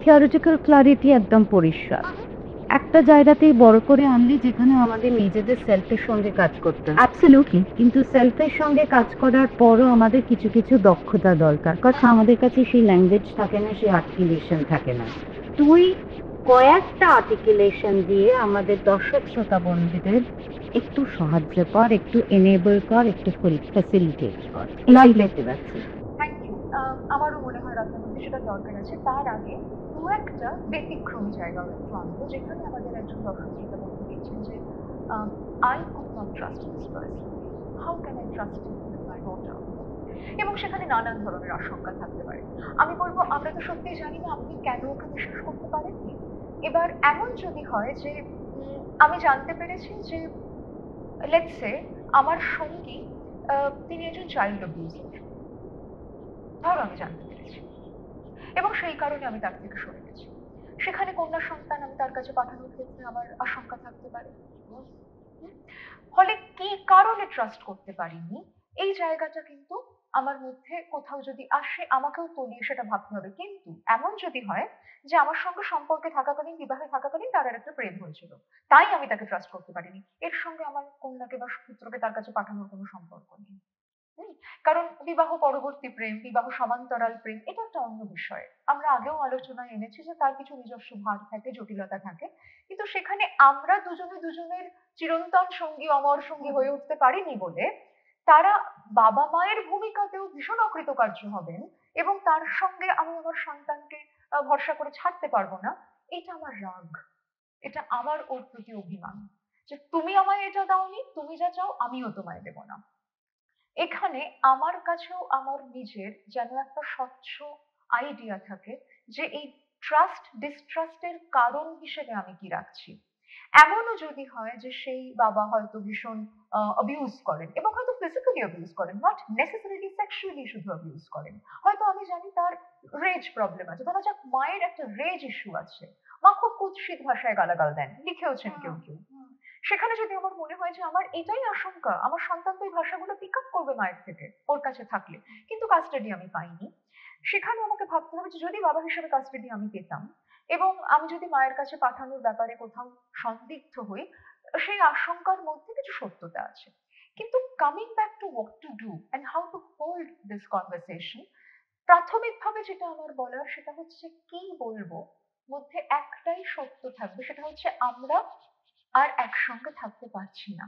Speaker 3: থিওরিটিক্যাল ক্লারিটি একদম পরিষ্কার, একটা জায়গাতেই বড় করে আনলি যেখানে আমাদের নিজেদের সেলফের সঙ্গে কাজ করতে হবে। অ্যাবসলিউটলি, কিন্তু সেলফের সঙ্গে কাজ করার পরও আমাদের কিছু কিছু দক্ষতা দরকার, কারণ আমাদের কাছে সেই ল্যাঙ্গুয়েজ থাকে না, সেই আর্টিকুলেশন থাকে না। তুই কয়েকটা আর্টিকুলেশন দিয়ে আমাদের দর্শক শ্রোতা বন্ধুদের একটু সাহায্য কর, একটু এনেবল কর, একটু ফ্যাসিলিটেট কর। লাইভ লেটে যাচ্ছে।
Speaker 1: Thank you. আমারও মনে হয় রাজনীতি সেটা দরকার আছে। তার আগে দু একটা ব্যতিক্রমী জায়গাও একটু আনবো, যেখানে আমাদের একজন দর্শক শ্রোতা বলতে দিচ্ছেন যে I could not trust this person, how can I trust him with my daughter. এবং সেখানে নানান ধরনের আশঙ্কা থাকতে পারে। আমি বলবো আমরা তো সত্যিই জানি না আপনি কেন ওকে বিশ্বাস করতে পারেননি। এবার এমন যদি হয় যে আমি জানতে পেরেছি যে লেটস সে আমার সঙ্গী তিনি একজন চাইল্ড অ্যাবিউজার, ধরো আমি জানতে পেরেছি, এবং সেই কারণে আমি তার থেকে সরে গেছি। সেখানে কন্যা সন্তান আমি তার কাছে পাঠানোর ক্ষেত্রে আমার আশঙ্কা থাকতে পারে। হুম? ফলে কি কারণে ট্রাস্ট করতে পারিনি, এই জায়গাটা কিন্তু আমার মধ্যে কোথাও যদি আসে আমাকেও তলিয়ে সেটা ভাবতে হবে। কিন্তু এমন যদি হয় যে আমার সঙ্গে সম্পর্কে থাকাকালীন, বিবাহে থাকাকালীন তার আর একটা প্রেম হয়েছিল, তাই আমি তাকে ট্রাস্ট করতে পারিনি, এর সঙ্গে আমার কন্যাকে বা পুত্রকে তার কাছে পাঠানোর কোনো সম্পর্ক নেই। হুম, কারণ বিবাহ পরবর্তী প্রেম, বিবাহ সমান্তরাল প্রেম, এটা একটা অন্য বিষয়। আমরা আগেও আলোচনায় এনেছি যে তার কিছু নিজস্ব ভার থাকে, জটিলতা থাকে, কিন্তু সেখানে আমরা দুজনে দুজনের চিরন্তন সঙ্গী, অমর সঙ্গী হয়ে উঠতে পারিনি বলে তারা বাবা মায়ের ভূমিকাতেও ভীষণ অকৃতকার্য হবেন, এবং তার সঙ্গে আমি আমার সন্তানকে ভরসা করে ছাড়তে পারবো না। এটা আমার রাগ, এটা আমার ওর প্রতি অভিমান, যে তুমি আমায় এটা দাওনি, তুমি যা চাও আমিও তোমায় দেবো না। এখানে আমার কাছেও আমার নিজের যেন একটা স্বচ্ছ আইডিয়া থাকে যে এই ট্রাস্ট ডিস্ট্রাস্টের কারণ হিসেবে আমি কি রাখছি। এমনও যদি হয় যে সেই বাবা হয়তো ভীষণ অ্যাবিউজ করেন, এবং হয়তো ফিজিক্যালি অ্যাবিউজ করেন, নট নেসেসারিলি সেক্সুয়ালি শুধু অ্যাবিউজ করেন, হয়তো আমি জানি তার রেজ প্রবলেম আছে, ধরা যাক মায়ের একটা রেজ ইস্যু আছে, মা খুব কুৎসিত ভাষায় গালাগাল দেন, লিখেওছেন কেউ কেউ। সেখানে যদি আমার মনে হয় যে আমার এটাই আশঙ্কা, আমার সন্তান তো এই ভাষাগুলো পিক আপ করবে মায়ের থেকে ওর কাছে থাকলে, কিন্তু কাস্টাডি আমি পাইনি, সেখানে আমাকে ভাবতে হবে যে যদি বাবা হিসেবে কাস্টাডি আমি পেতাম এবং আমি যদি মায়ের কাছে পাঠানোর ব্যাপারে কোথাও সন্দিগ্ধ হই, সেই আশঙ্কার মধ্যে কিছু সত্যতা আছে। কিন্তু coming back to what to do and how to hold this conversation, প্রাথমিকভাবে যেটা আমার বলার সেটা হচ্ছে কি বলবো, মধ্যে একটাই সত্য থাকবে, সেটা হচ্ছে আমরা আর একসঙ্গে থাকতে পারছি না,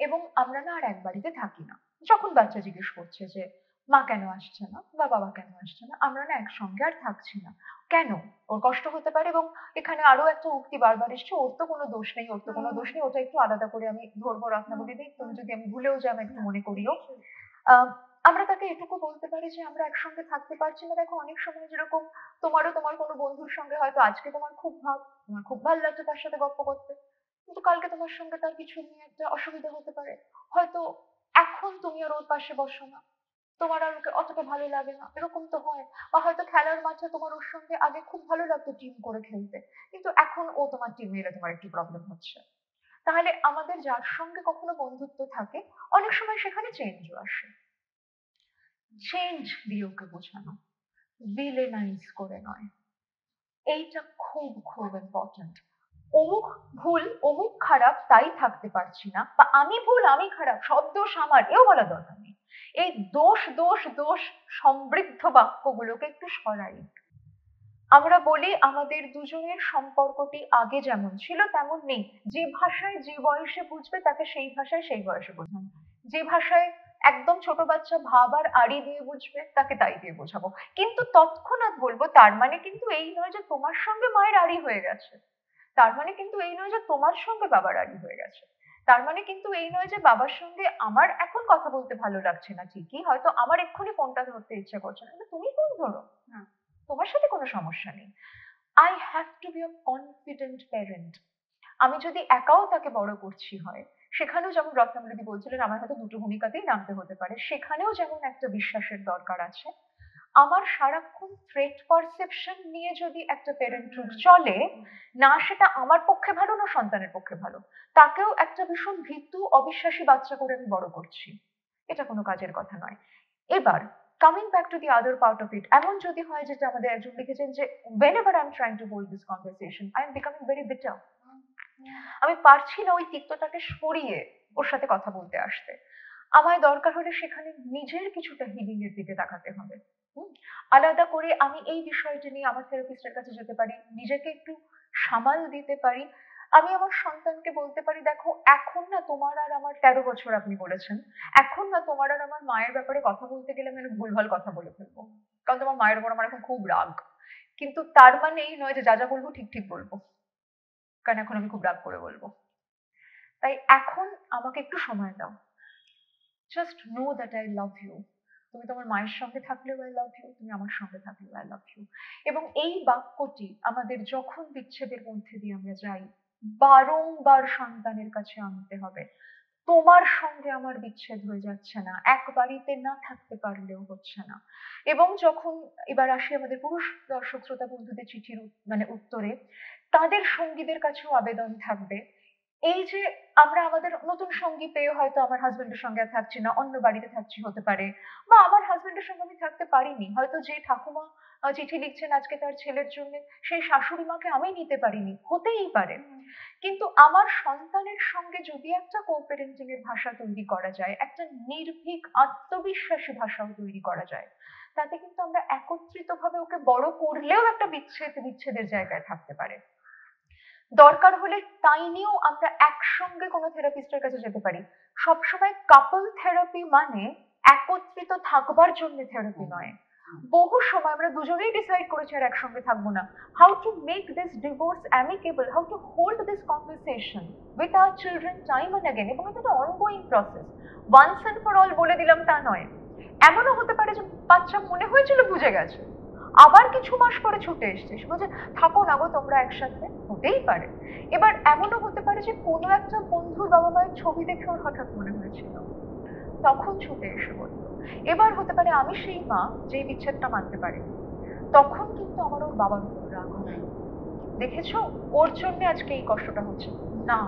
Speaker 1: এবং আমরা না আর এক বাড়িতে থাকি না। যখন বাচ্চা জিজ্ঞেস করছে যে মা কেন আসছে না বা বাবা কেন আসছে না, আমরা না একসঙ্গে আর থাকছি না, কেন, ওর কষ্ট হতে পারে। এবং এখানে আরো একটা উক্তি বারবার এসছে, ওর তো কোনো দোষ নেই, ওর তো কোনো দোষ নেই, ওটা একটু আলাদা করে আমি ধরবো রত্নাবলী দিই, তুমি যদি আমি ভুলেও যাই আমায় একটু মনে করিও। আহ আমরা তাকে এটুকু বলতে পারি যে আমরা একসঙ্গে থাকতে পারছি না। দেখো অনেক সময় যেরকম তোমারও তোমার কোনো বন্ধুর সঙ্গে হয়তো আজকে তোমার খুব ভাব, তোমার খুব ভালো লাগছে তার সাথে গল্প করতে, কিন্তু কালকে তোমার সঙ্গে তার কিছু নিয়ে একটা অসুবিধা হতে পারে, হয়তো এখন তুমি আর ওর পাশে বসো না, তোমার আর ওকে অতটা ভালো লাগে না, এরকম তো হয়। বা হয়তো খেলার মাঠে তোমার ওর সঙ্গে আগে খুব ভালো লাগতো টিম করে খেলতে, কিন্তু এখন ও তোমার টিমে এলে তোমার একটু প্রবলেম হচ্ছে। তাহলে আমাদের যার সঙ্গে কখনো বন্ধুত্ব থাকে, অনেক সময় সেখানে চেঞ্জও আসে। চেঞ্জ দিয়ে ওকে বোঝানো, ভিলেনাইজ করে নয়, এইটা খুব খুব ইম্পর্টেন্ট। অমুক ভুল, অমুক খারাপ, তাই থাকতে পারছি না, বা আমি ভুল, আমি খারাপ, সব দোষ আমার, এও বলা দরকার নেই। এই দোষ দোষ দোষ সমৃদ্ধ বাক্যগুলোকে একটু সরাই। আমরা বলি আমাদের দুজনের সম্পর্কটি আগে যেমন ছিল তেমন নেই। যে ভাষায় যে বয়সে বুঝবে তাকে সেই ভাষায় সেই বয়সে বোঝানো, যে ভাষায় একদম ছোট বাচ্চা ভাব আর আড়ি দিয়ে বুঝবে তাকে তাই দিয়ে বোঝাবো। কিন্তু তৎক্ষণাৎ বলবো তার মানে কিন্তু এই নয় যে তোমার সঙ্গে মায়ের আড়ি হয়ে গেছে, তার মানে কিন্তু এই নয় যে তোমার সঙ্গে বাবার আড়ি হয়ে গেছে, তার মানে কিন্তু এই নয় যে বাবার সঙ্গে আমার এখন কথা বলতে ভালো লাগছে না, ঠিকই হয়তো আমার এক্ষুনি ফোনটা ধরতে ইচ্ছে করছে না, কিন্তু তুমি ফোন ধরো, তোমার সাথে কোনো সমস্যা নেই। I have to be a confident parent. আমি যদি একাও তাকে বড় করছি হয়, সেখানেও যেমন রত্নাবলী বলছিলেন আমার হয়তো দুটো ভূমিকাতেই নামতে হতে পারে, সেখানেও যেমন একটা বিশ্বাসের দরকার আছে। আমার সারাক্ষণ থ্রেট পারসেপশন নিয়ে যদি একটা প্যারেন্টহুড চলে, না সেটা আমার পক্ষে ভালো না সন্তানের পক্ষে ভালো, তাকেও একটা ভীষণ ভীতু অবিশ্বাসী বাচ্চা করে আমি বড় করছি, এটা কোনো কাজের কথা নয়। এবার coming back to the other part of it, এমন যদি হয় যেটা আমাদের একজন লিখেছেন যে whenever I'm trying to hold this conversation I am becoming very bitter, আমি পারছি না ওই তিক্ততাকে সরিয়ে ওর সাথে কথা বলতে আসতে, আমায় দরকার হলে সেখানে নিজের কিছুটা হিলিং এর দিকে তাকাতে হবে। আলাদা করে আমি এই বিষয়টি নিয়ে আমার থেরাপিস্টের কাছে যেতে পারি, নিজেকে একটু সামাল দিতে পারি। আমি আমার সন্তানকে বলতে পারি দেখো এখন না তোমার আর আমার 13 বছর, আপনি বলেছেন এখন না তোমার আর আমার মায়ের ব্যাপারে কথা বলতে গেলে আমি অনেক ভুলভাল কথা বলে ফেলবো, কারণ তোমার মায়ের উপর আমার এখন খুব রাগ, কিন্তু তার মানে এই নয় যে যা যা বলবো ঠিক ঠিক বলবো, কারণ এখন আমি খুব রাগ করে বলবো। তাই এখন আমাকে একটু সময় দাও, just know that I love you. তুমি তোমার মায়ের সঙ্গে থাকলেও আই লাভ ইউ, তুমি আমার সঙ্গে থাকলেও আই লাভ ইউ। এবং এই বাক্যটি আমাদের যখন বিচ্ছেদের মধ্যে দিয়ে আমরা যাই, বারংবার সন্তানের কাছে আনতে হবে। তোমার সঙ্গে আমার বিচ্ছেদ হয়ে যাচ্ছে না, এক বাড়িতে না থাকতে পারলেও হচ্ছে না। এবং যখন এবার আসি আমাদের পুরুষ দর্শক শ্রোতা বন্ধুদের চিঠির মানে উত্তরে, তাদের সঙ্গীদের কাছেও আবেদন থাকবে এই যে আমরা আমাদের নতুন সঙ্গী পেয়ে হয়তো আমার হাজবেন্ডের সঙ্গে আর থাকছি না, অন্য বাড়িতে থাকছি হতে পারে, বা আমার হাজবেন্ডের সঙ্গে আমি থাকতে পারিনি, হয়তো যে ঠাকুমা চিঠি লিখছেন আজকে তার ছেলের জন্য সেই শাশুড়ি মাকে আমি নিতে পারিনি, হতেই পারে। কিন্তু আমার সন্তানের সঙ্গে যদি একটা কোপ্যারেন্টিং এর ভাষা তৈরি করা যায়, একটা নির্ভীক আত্মবিশ্বাসী ভাষাও তৈরি করা যায়, তাতে কিন্তু আমরা একত্রিত ভাবে ওকে বড় করলেও একটা বিচ্ছেদের জায়গায় থাকতে পারে। দরকার হলে তাই নিয়েও আমরা একসঙ্গে কোনো থেরাপিস্টের কাছে যেতে পারি। সবসময় কাপল থেরাপি মানে একত্রিত থাকবার জন্য থেরাপি নয়। বহু সময় আমরা দুজনেই ডিসাইড করেছি আর একসঙ্গে থাকবো না, how to make this divorce amicable, how to hold this conversation with our children time and again. এবং এটা একটা ongoing process, once and for all বলে দিলাম তা নয়। এমনও হতে পারে যে বাচ্চা মনে হয়েছিল বুঝে গেছে, আবার কিছু মাস পরে ছুটে এসছে, সে বলছে থাকো না গো তোমরা একসাথে, হতেই পারে। এবার এমনও হতে পারে যে কোনো একটা বন্ধুর বাবা মায়ের ছবি দেখে ওর হঠাৎ মনে হয়েছিল, তখন ছুটে এসে বললো। এবার হতে পারে আমি সেই মা যে বিচ্ছেদটা মানতে পারে, তখন কিন্তু আমার ওর বাবার উপর রাগ হবে, দেখেছো ওর জন্য আজকে এই কষ্টটা হচ্ছে না,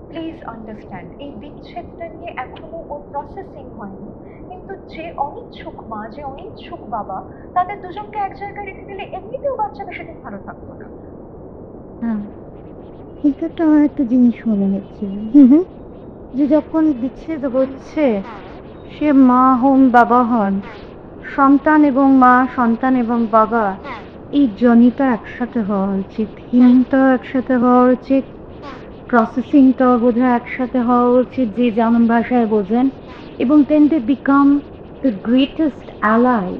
Speaker 1: প্লিজ আন্ডারস্ট্যান্ড এই বিচ্ছেদটা নিয়ে এখনো ওর প্রসেসিং হয়নি, কিন্তু যে অনিচ্ছুক মা যে অনিচ্ছুক বাবা তাদের দুজনকে এক জায়গায় রেখে দিলে এমনিতেও বাচ্চা বেশি দিন ভালো থাকতো না।
Speaker 3: হ্যাঁ, কিন্তু আমার একটা জিনিস মনে হচ্ছে যে যখন বিচ্ছেদ হচ্ছে, সে মা হন বাবা হন, সন্তান এবং মা সন্তান এবং বাবা এই জনিটা একসাথে হওয়া উচিত, হিলিংটাও একসাথে হওয়া উচিত, প্রসেসিংটাও বোধহয় একসাথে হওয়া উচিত, যে যেমন ভাষায় বোঝেন, এবং then they become the greatest allies.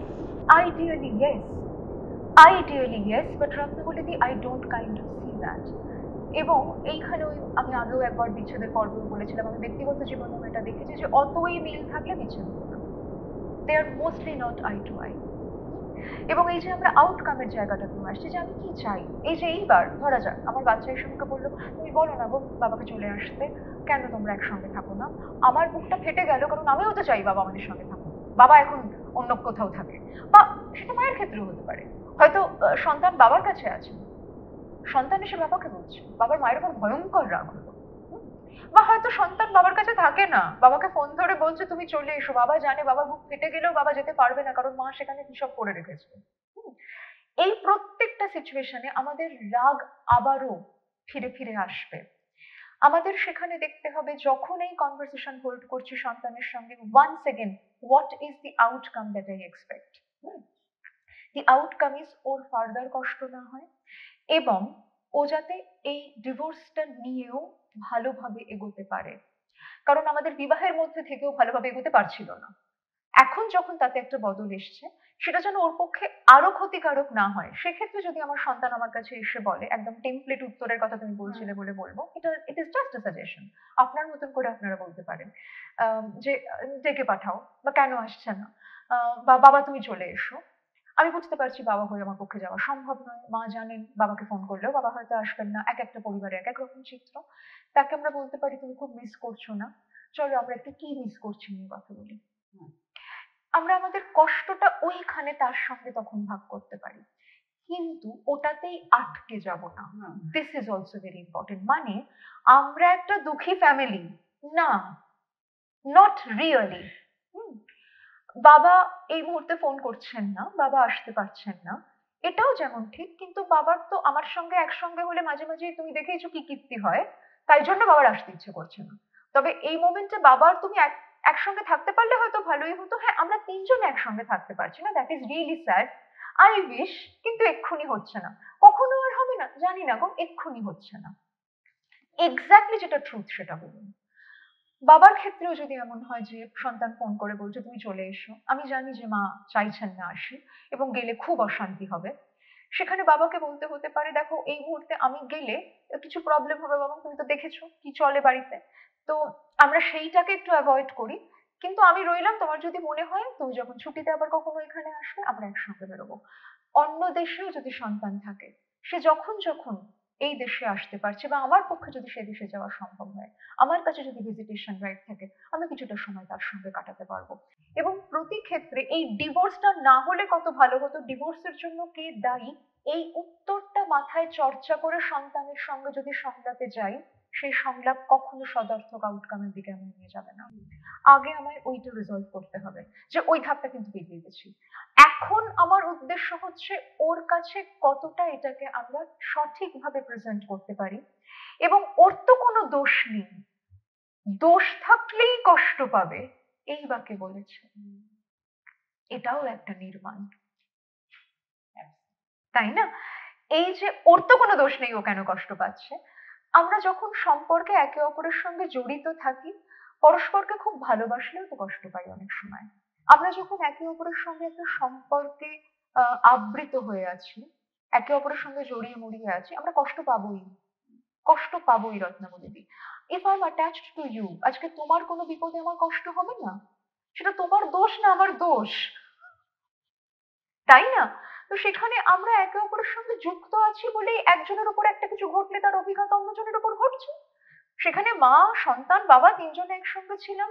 Speaker 1: Ideally yes, ideally yes, but Ratnabali I don't kind of see that. এবং এইখানে ওই আমি আগেও একবার বিচ্ছেদের পর্ব বলেছিলাম, আমি ব্যক্তিগত জীবনেও এটা দেখেছি যে অতই মিল থাকলে বিচ্ছেদ হতো না, they are mostly not eye to eye. এবং এই যে আমরা আউটকামের জায়গাটা নিয়ে আসছি যে আমি কি চাই, এই যে এইবার ধরা যাক আমার বাচ্চা এসে আমাকে বললো তুমি বলো না গো বাবাকে চলে আসতে, কেন তোমরা একসঙ্গে থাকো না, আমার বুকটা ফেটে গেল, কারণ আমিও তো চাই বাবা আমাদের সঙ্গে থাকুক, বাবা এখন অন্য কোথাও থাকে, বা সেটা মায়ের ক্ষেত্রেও হতে পারে, হয়তো সন্তান বাবার কাছে আছে, সন্তান এসে বাবাকে বলছে, বাবার মায়ের উপর ভয়ঙ্কর রাগ হলো, বা হয়তো সন্তান বাবার কাছে থাকে না, বাবাকে ফোন ধরে বলছে তুমি চলে এসো, বাবা জানে বাবার বুক ফেটে গেলেও বাবা যেতে পারবে না কারণ মা সেখানে হিসাব করে রেখেছে। এই প্রত্যেকটা সিচুয়েশনে আমাদের রাগ আবারও ফিরে ফিরে আসবে। আমাদের সেখানে দেখতে হবে যখন এই কনভারসেশন হোল্ড করছি সন্তানের সঙ্গে, once again what is the outcome that I expect. The outcome is ওর ফার্দার কষ্ট না হয়, এবং ও যাতে এই ডিভোর্সটা নিয়েও ভালোভাবে এগোতে পারে। কারণ আমাদের বিবাহের মধ্যে থেকেও ভালোভাবে এগোতে পারছিল না, এখন যখন তাতে একটা বদল এসছে, সেটা যেন ওর পক্ষে আরো ক্ষতিকারক না হয়। সেক্ষেত্রে যদি আমার সন্তান আমার কাছে এসে বলে, একদম টেমপ্লেট উত্তরের কথা তুমি বলছিলে বলে বলবো, এটা it is just a suggestion, আপনার মতন করে আপনারা বলতে পারেন যে ডেকে পাঠাও, বা কেন আসছে না, বা বাবা তুমি চলে এসো। আমি বুঝতে পারছি বাবা হয়ে আমার পক্ষে যাওয়া সম্ভব নয়, মা জানেন বাবাকে ফোন করলেও বাবা হয়তো আসবেন না, এক একটা পরিবারে এক এক রকম চিত্র। তাকে আমরা বলতে পারি তুমি খুব মিস করছো না, চলো আমরা একটু কি মিস করছি নিয়ে কথা বলি। আমরা আমাদের কষ্টটা ওইখানে তার সঙ্গে তখন ভাগ করতে পারি, কিন্তু ওটাতেই আটকে যাব না। This is also very important. মানে আমরা একটা দুঃখী ফ্যামিলি না, নট রিয়েলি। বাবা এই মুহূর্তে ফোন করছেন না, বাবা আসতে পারছেন না, এটাও যেমন ঠিক, কিন্তু বাবার তো আমার সঙ্গে একসঙ্গে হলে মাঝে মাঝে তুমি দেখেইছো কি কীর্তি হয়, তাই জন্য বাবার আসতে ইচ্ছে করছে না। তবে এই মোমেন্টে বাবার তুমি একসঙ্গে থাকতে পারলে হয়তো ভালোই হতো। হ্যাঁ, আমরা তিনজন একসঙ্গে থাকতে পারছি না, that is really sad, I wish, কিন্তু এক্ষুনি হচ্ছে না। কখনো আর হবে না জানি না গো, এক্ষুনি হচ্ছে না। এক্স্যাক্টলি যেটা ট্রুথ সেটা বলুন। বাবার ক্ষেত্রেও যদি এমন হয় যে সন্তান ফোন করে বলছে তুমি চলে এসো, আমি জানি যে মা চাইছেন না আসি এবং গেলে খুব অশান্তি হবে, সেখানে বাবাকে বলতে হতে পারে দেখো এই মুহূর্তে আমি গেলে কিছু প্রবলেম হবে বাবা, তুমি তো দেখেছো কি চলে বাড়িতে, তো আমরা সেইটাকে একটু অ্যাভয়েড করি, কিন্তু আমি রইলাম, তোমার যদি মনে হয় তুমি যখন ছুটিতে আবার কখনো এখানে আসবে আমরা একসঙ্গে বেরোবো। অন্য দেশেও যদি সন্তান থাকে, সে যখন যখন এই দেশে আসতে পারছে, বা আমার পক্ষে যদি সে দেশে যাওয়া সম্ভব হয়, আমার কাছে যদি ভিজিটেশন রাইট থাকে, আমি কিছুটা সময় তার সঙ্গে কাটাতে পারবো। এবং প্রতি ক্ষেত্রে এই ডিভোর্সটা না হলে কত ভালো হতো, ডিভোর্সের জন্য কে দায়ী, এই উত্তরটা মাথায় চর্চা করে সন্তানের সঙ্গে যদি সংলাপে যাই, সেই সংলাপ কখনো সদর্থক আউটকামের দিকে আমি নিয়ে যাবে না। আগে আমায় ওইটা রিজলভ করতে হবে যে ওই ধাপটা কিন্তু পেরিয়ে গেছি, এখন আমার উদ্দেশ্য হচ্ছে ওর কাছে কতটা এটাকে আমরা সঠিকভাবে প্রেজেন্ট করতে পারি, এবং ওর তো কোনো দোষ নেই, দোষ থাকলেই কষ্ট পাবে এই বাকে বলেছে, এটাও একটা নির্মাণ, তাই না? এই যে ওর তো কোনো দোষ নেই, ও কেন কষ্ট পাচ্ছে। আমরা যখন সম্পর্কে একে অপরের সঙ্গে জড়িত থাকি, পরস্পরকে খুব ভালোবাসলেও তো কষ্ট পাই অনেক সময়। আমরা যখন একে অপরের সঙ্গে একটা সম্পর্কে আবৃত হয়ে আছি, একে অপরের সঙ্গে জড়িয়ে মরিয়ে আছি, আমরা কষ্ট পাবোই, কষ্ট পাবোই রত্নাবলী দি। If I am attached to you, আজকে তোমার কোনো বিপদে আমার কষ্ট হবে না, সেটা তোমার দোষ না আমার দোষ, তাই না? তো সেখানে আমরা একে অপরের সঙ্গে যুক্ত আছি বলেই একজনের উপর একটা কিছু ঘটলে তার অভিজ্ঞতা অন্যজনের উপর ঘটছে। সেখানে মা সন্তান বাবা তিনজনে একসঙ্গে ছিলাম,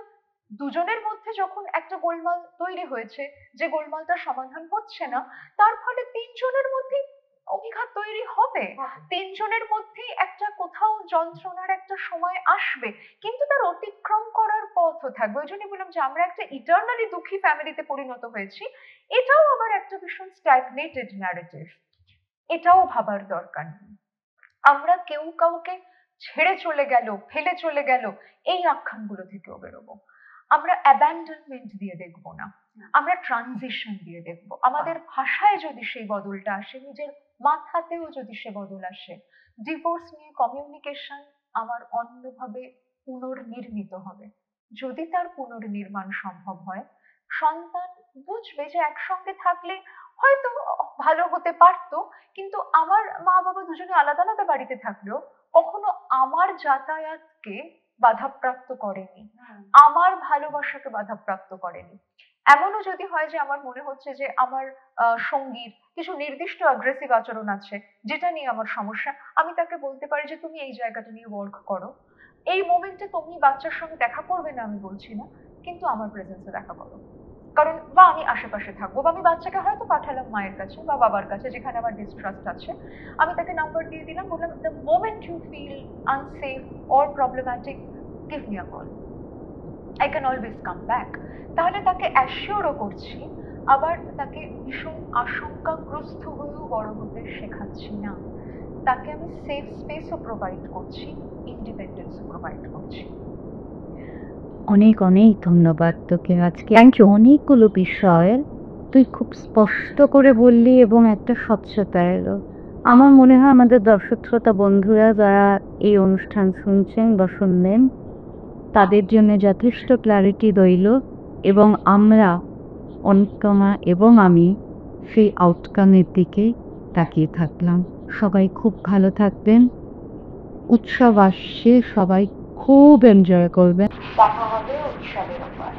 Speaker 1: দুজনের মধ্যে যখন একটা গোলমাল তৈরি হয়েছে, যে গোলমালটার সমাধান হচ্ছে না, তার ফলে তিনজনের মধ্যে অভিঘাত তৈরি হবে, তিনজনের মধ্যেই একটা কোথাও যন্ত্রণার একটা সময় আসবে, কিন্তু তার অতিক্রম করার পথও থাকবে। ওই জন্যই বললাম যে আমরা একটা ইটার্নালি দুঃখী ফ্যামিলিতে পরিণত হয়েছি, এটাও আবার একটা ভীষণ স্ট্যাগনেটেড ন্যারেটিভ, এটাও ভাবার দরকার নেই। আমরা কেউ কাউকে ছেড়ে চলে গেল, ফেলে চলে গেল, এই আখ্যানগুলো থেকেও বেরোবো। আমরা অ্যাবান্ডনমেন্ট দিয়ে দেখবো না, আমরা ট্রানজিশন দিয়ে দেখবো। আমাদের ভাষায় যদি সেই বদলটা আসে, নিজের মাথাতেও যদি সে বদল আসে, ডিভোর্স নিয়ে কমিউনিকেশন আমার অন্যভাবে পুনর্নির্মিত হবে। যদি তার পুনর্নির্মাণ সম্ভব হয়, সন্তান বুঝবে যে একসঙ্গে থাকলে হয়তো ভালো হতে পারতো, কিন্তু আমার মা বাবা দুজনে আলাদা আলাদা বাড়িতে থাকলেও কখনো আমার যাতায়াতকে বাধাপ্রাপ্ত করেনি, আমার ভালোবাসাকে বাধাপ্রাপ্ত করেনি। এমনও যদি হয় যে আমার মনে হচ্ছে যে আমার সঙ্গীর কিছু নির্দিষ্ট অ্যাগ্রেসিভ আচরণ আছে যেটা নিয়ে আমার সমস্যা, আমি তাকে বলতে পারি যে তুমি এই জায়গাটা নিয়ে ওয়ার্ক করো, এই মোমেন্টে তুমি বাচ্চার সঙ্গে দেখা করবে না আমি বলছি না, কিন্তু আমার প্রেজেন্সে দেখা করো, কারণ বা আমি আশেপাশে থাকবো, বা আমি বাচ্চাকে হয়তো পাঠালাম মায়ের কাছে বা বাবার কাছে যেখানে আমার ডিস্ট্রাস্ট আছে, আমি তাকে নাম্বার দিয়ে দিলাম, বললাম the moment you feel unsafe or problematic give me a call, I can always come back. তাহলে তাকে অ্যাসিওরও করছি, আবার তাকে ভীষণ আশঙ্কাগ্রস্ত হয়েও বড় হতে শেখাচ্ছি না, তাকে আমি সেফ স্পেসও প্রোভাইড করছি ইন্ডিপেন্ডেন্স প্রোভাইড করছি।
Speaker 3: অনেক অনেক ধন্যবাদ তোকে আজকে। Thank you. অনেকগুলো বিষয় তুই খুব স্পষ্ট করে বললি এবং একটা স্বচ্ছতা এলো। আমার মনে হয় আমাদের দর্শক শ্রোতা বন্ধুরা যারা এই অনুষ্ঠান শুনছেন বা শুনলেন তাদের জন্য যথেষ্ট ক্ল্যারিটি রইল এবং আমরা অনুপমা এবং আমি সেই আউটকামের দিকে তাকিয়ে থাকলাম। সবাই খুব ভালো থাকবেন। উৎসব আসছে, সবাই খুব এনজয় করবেন।
Speaker 1: দেখা হবে উৎসবের উপর।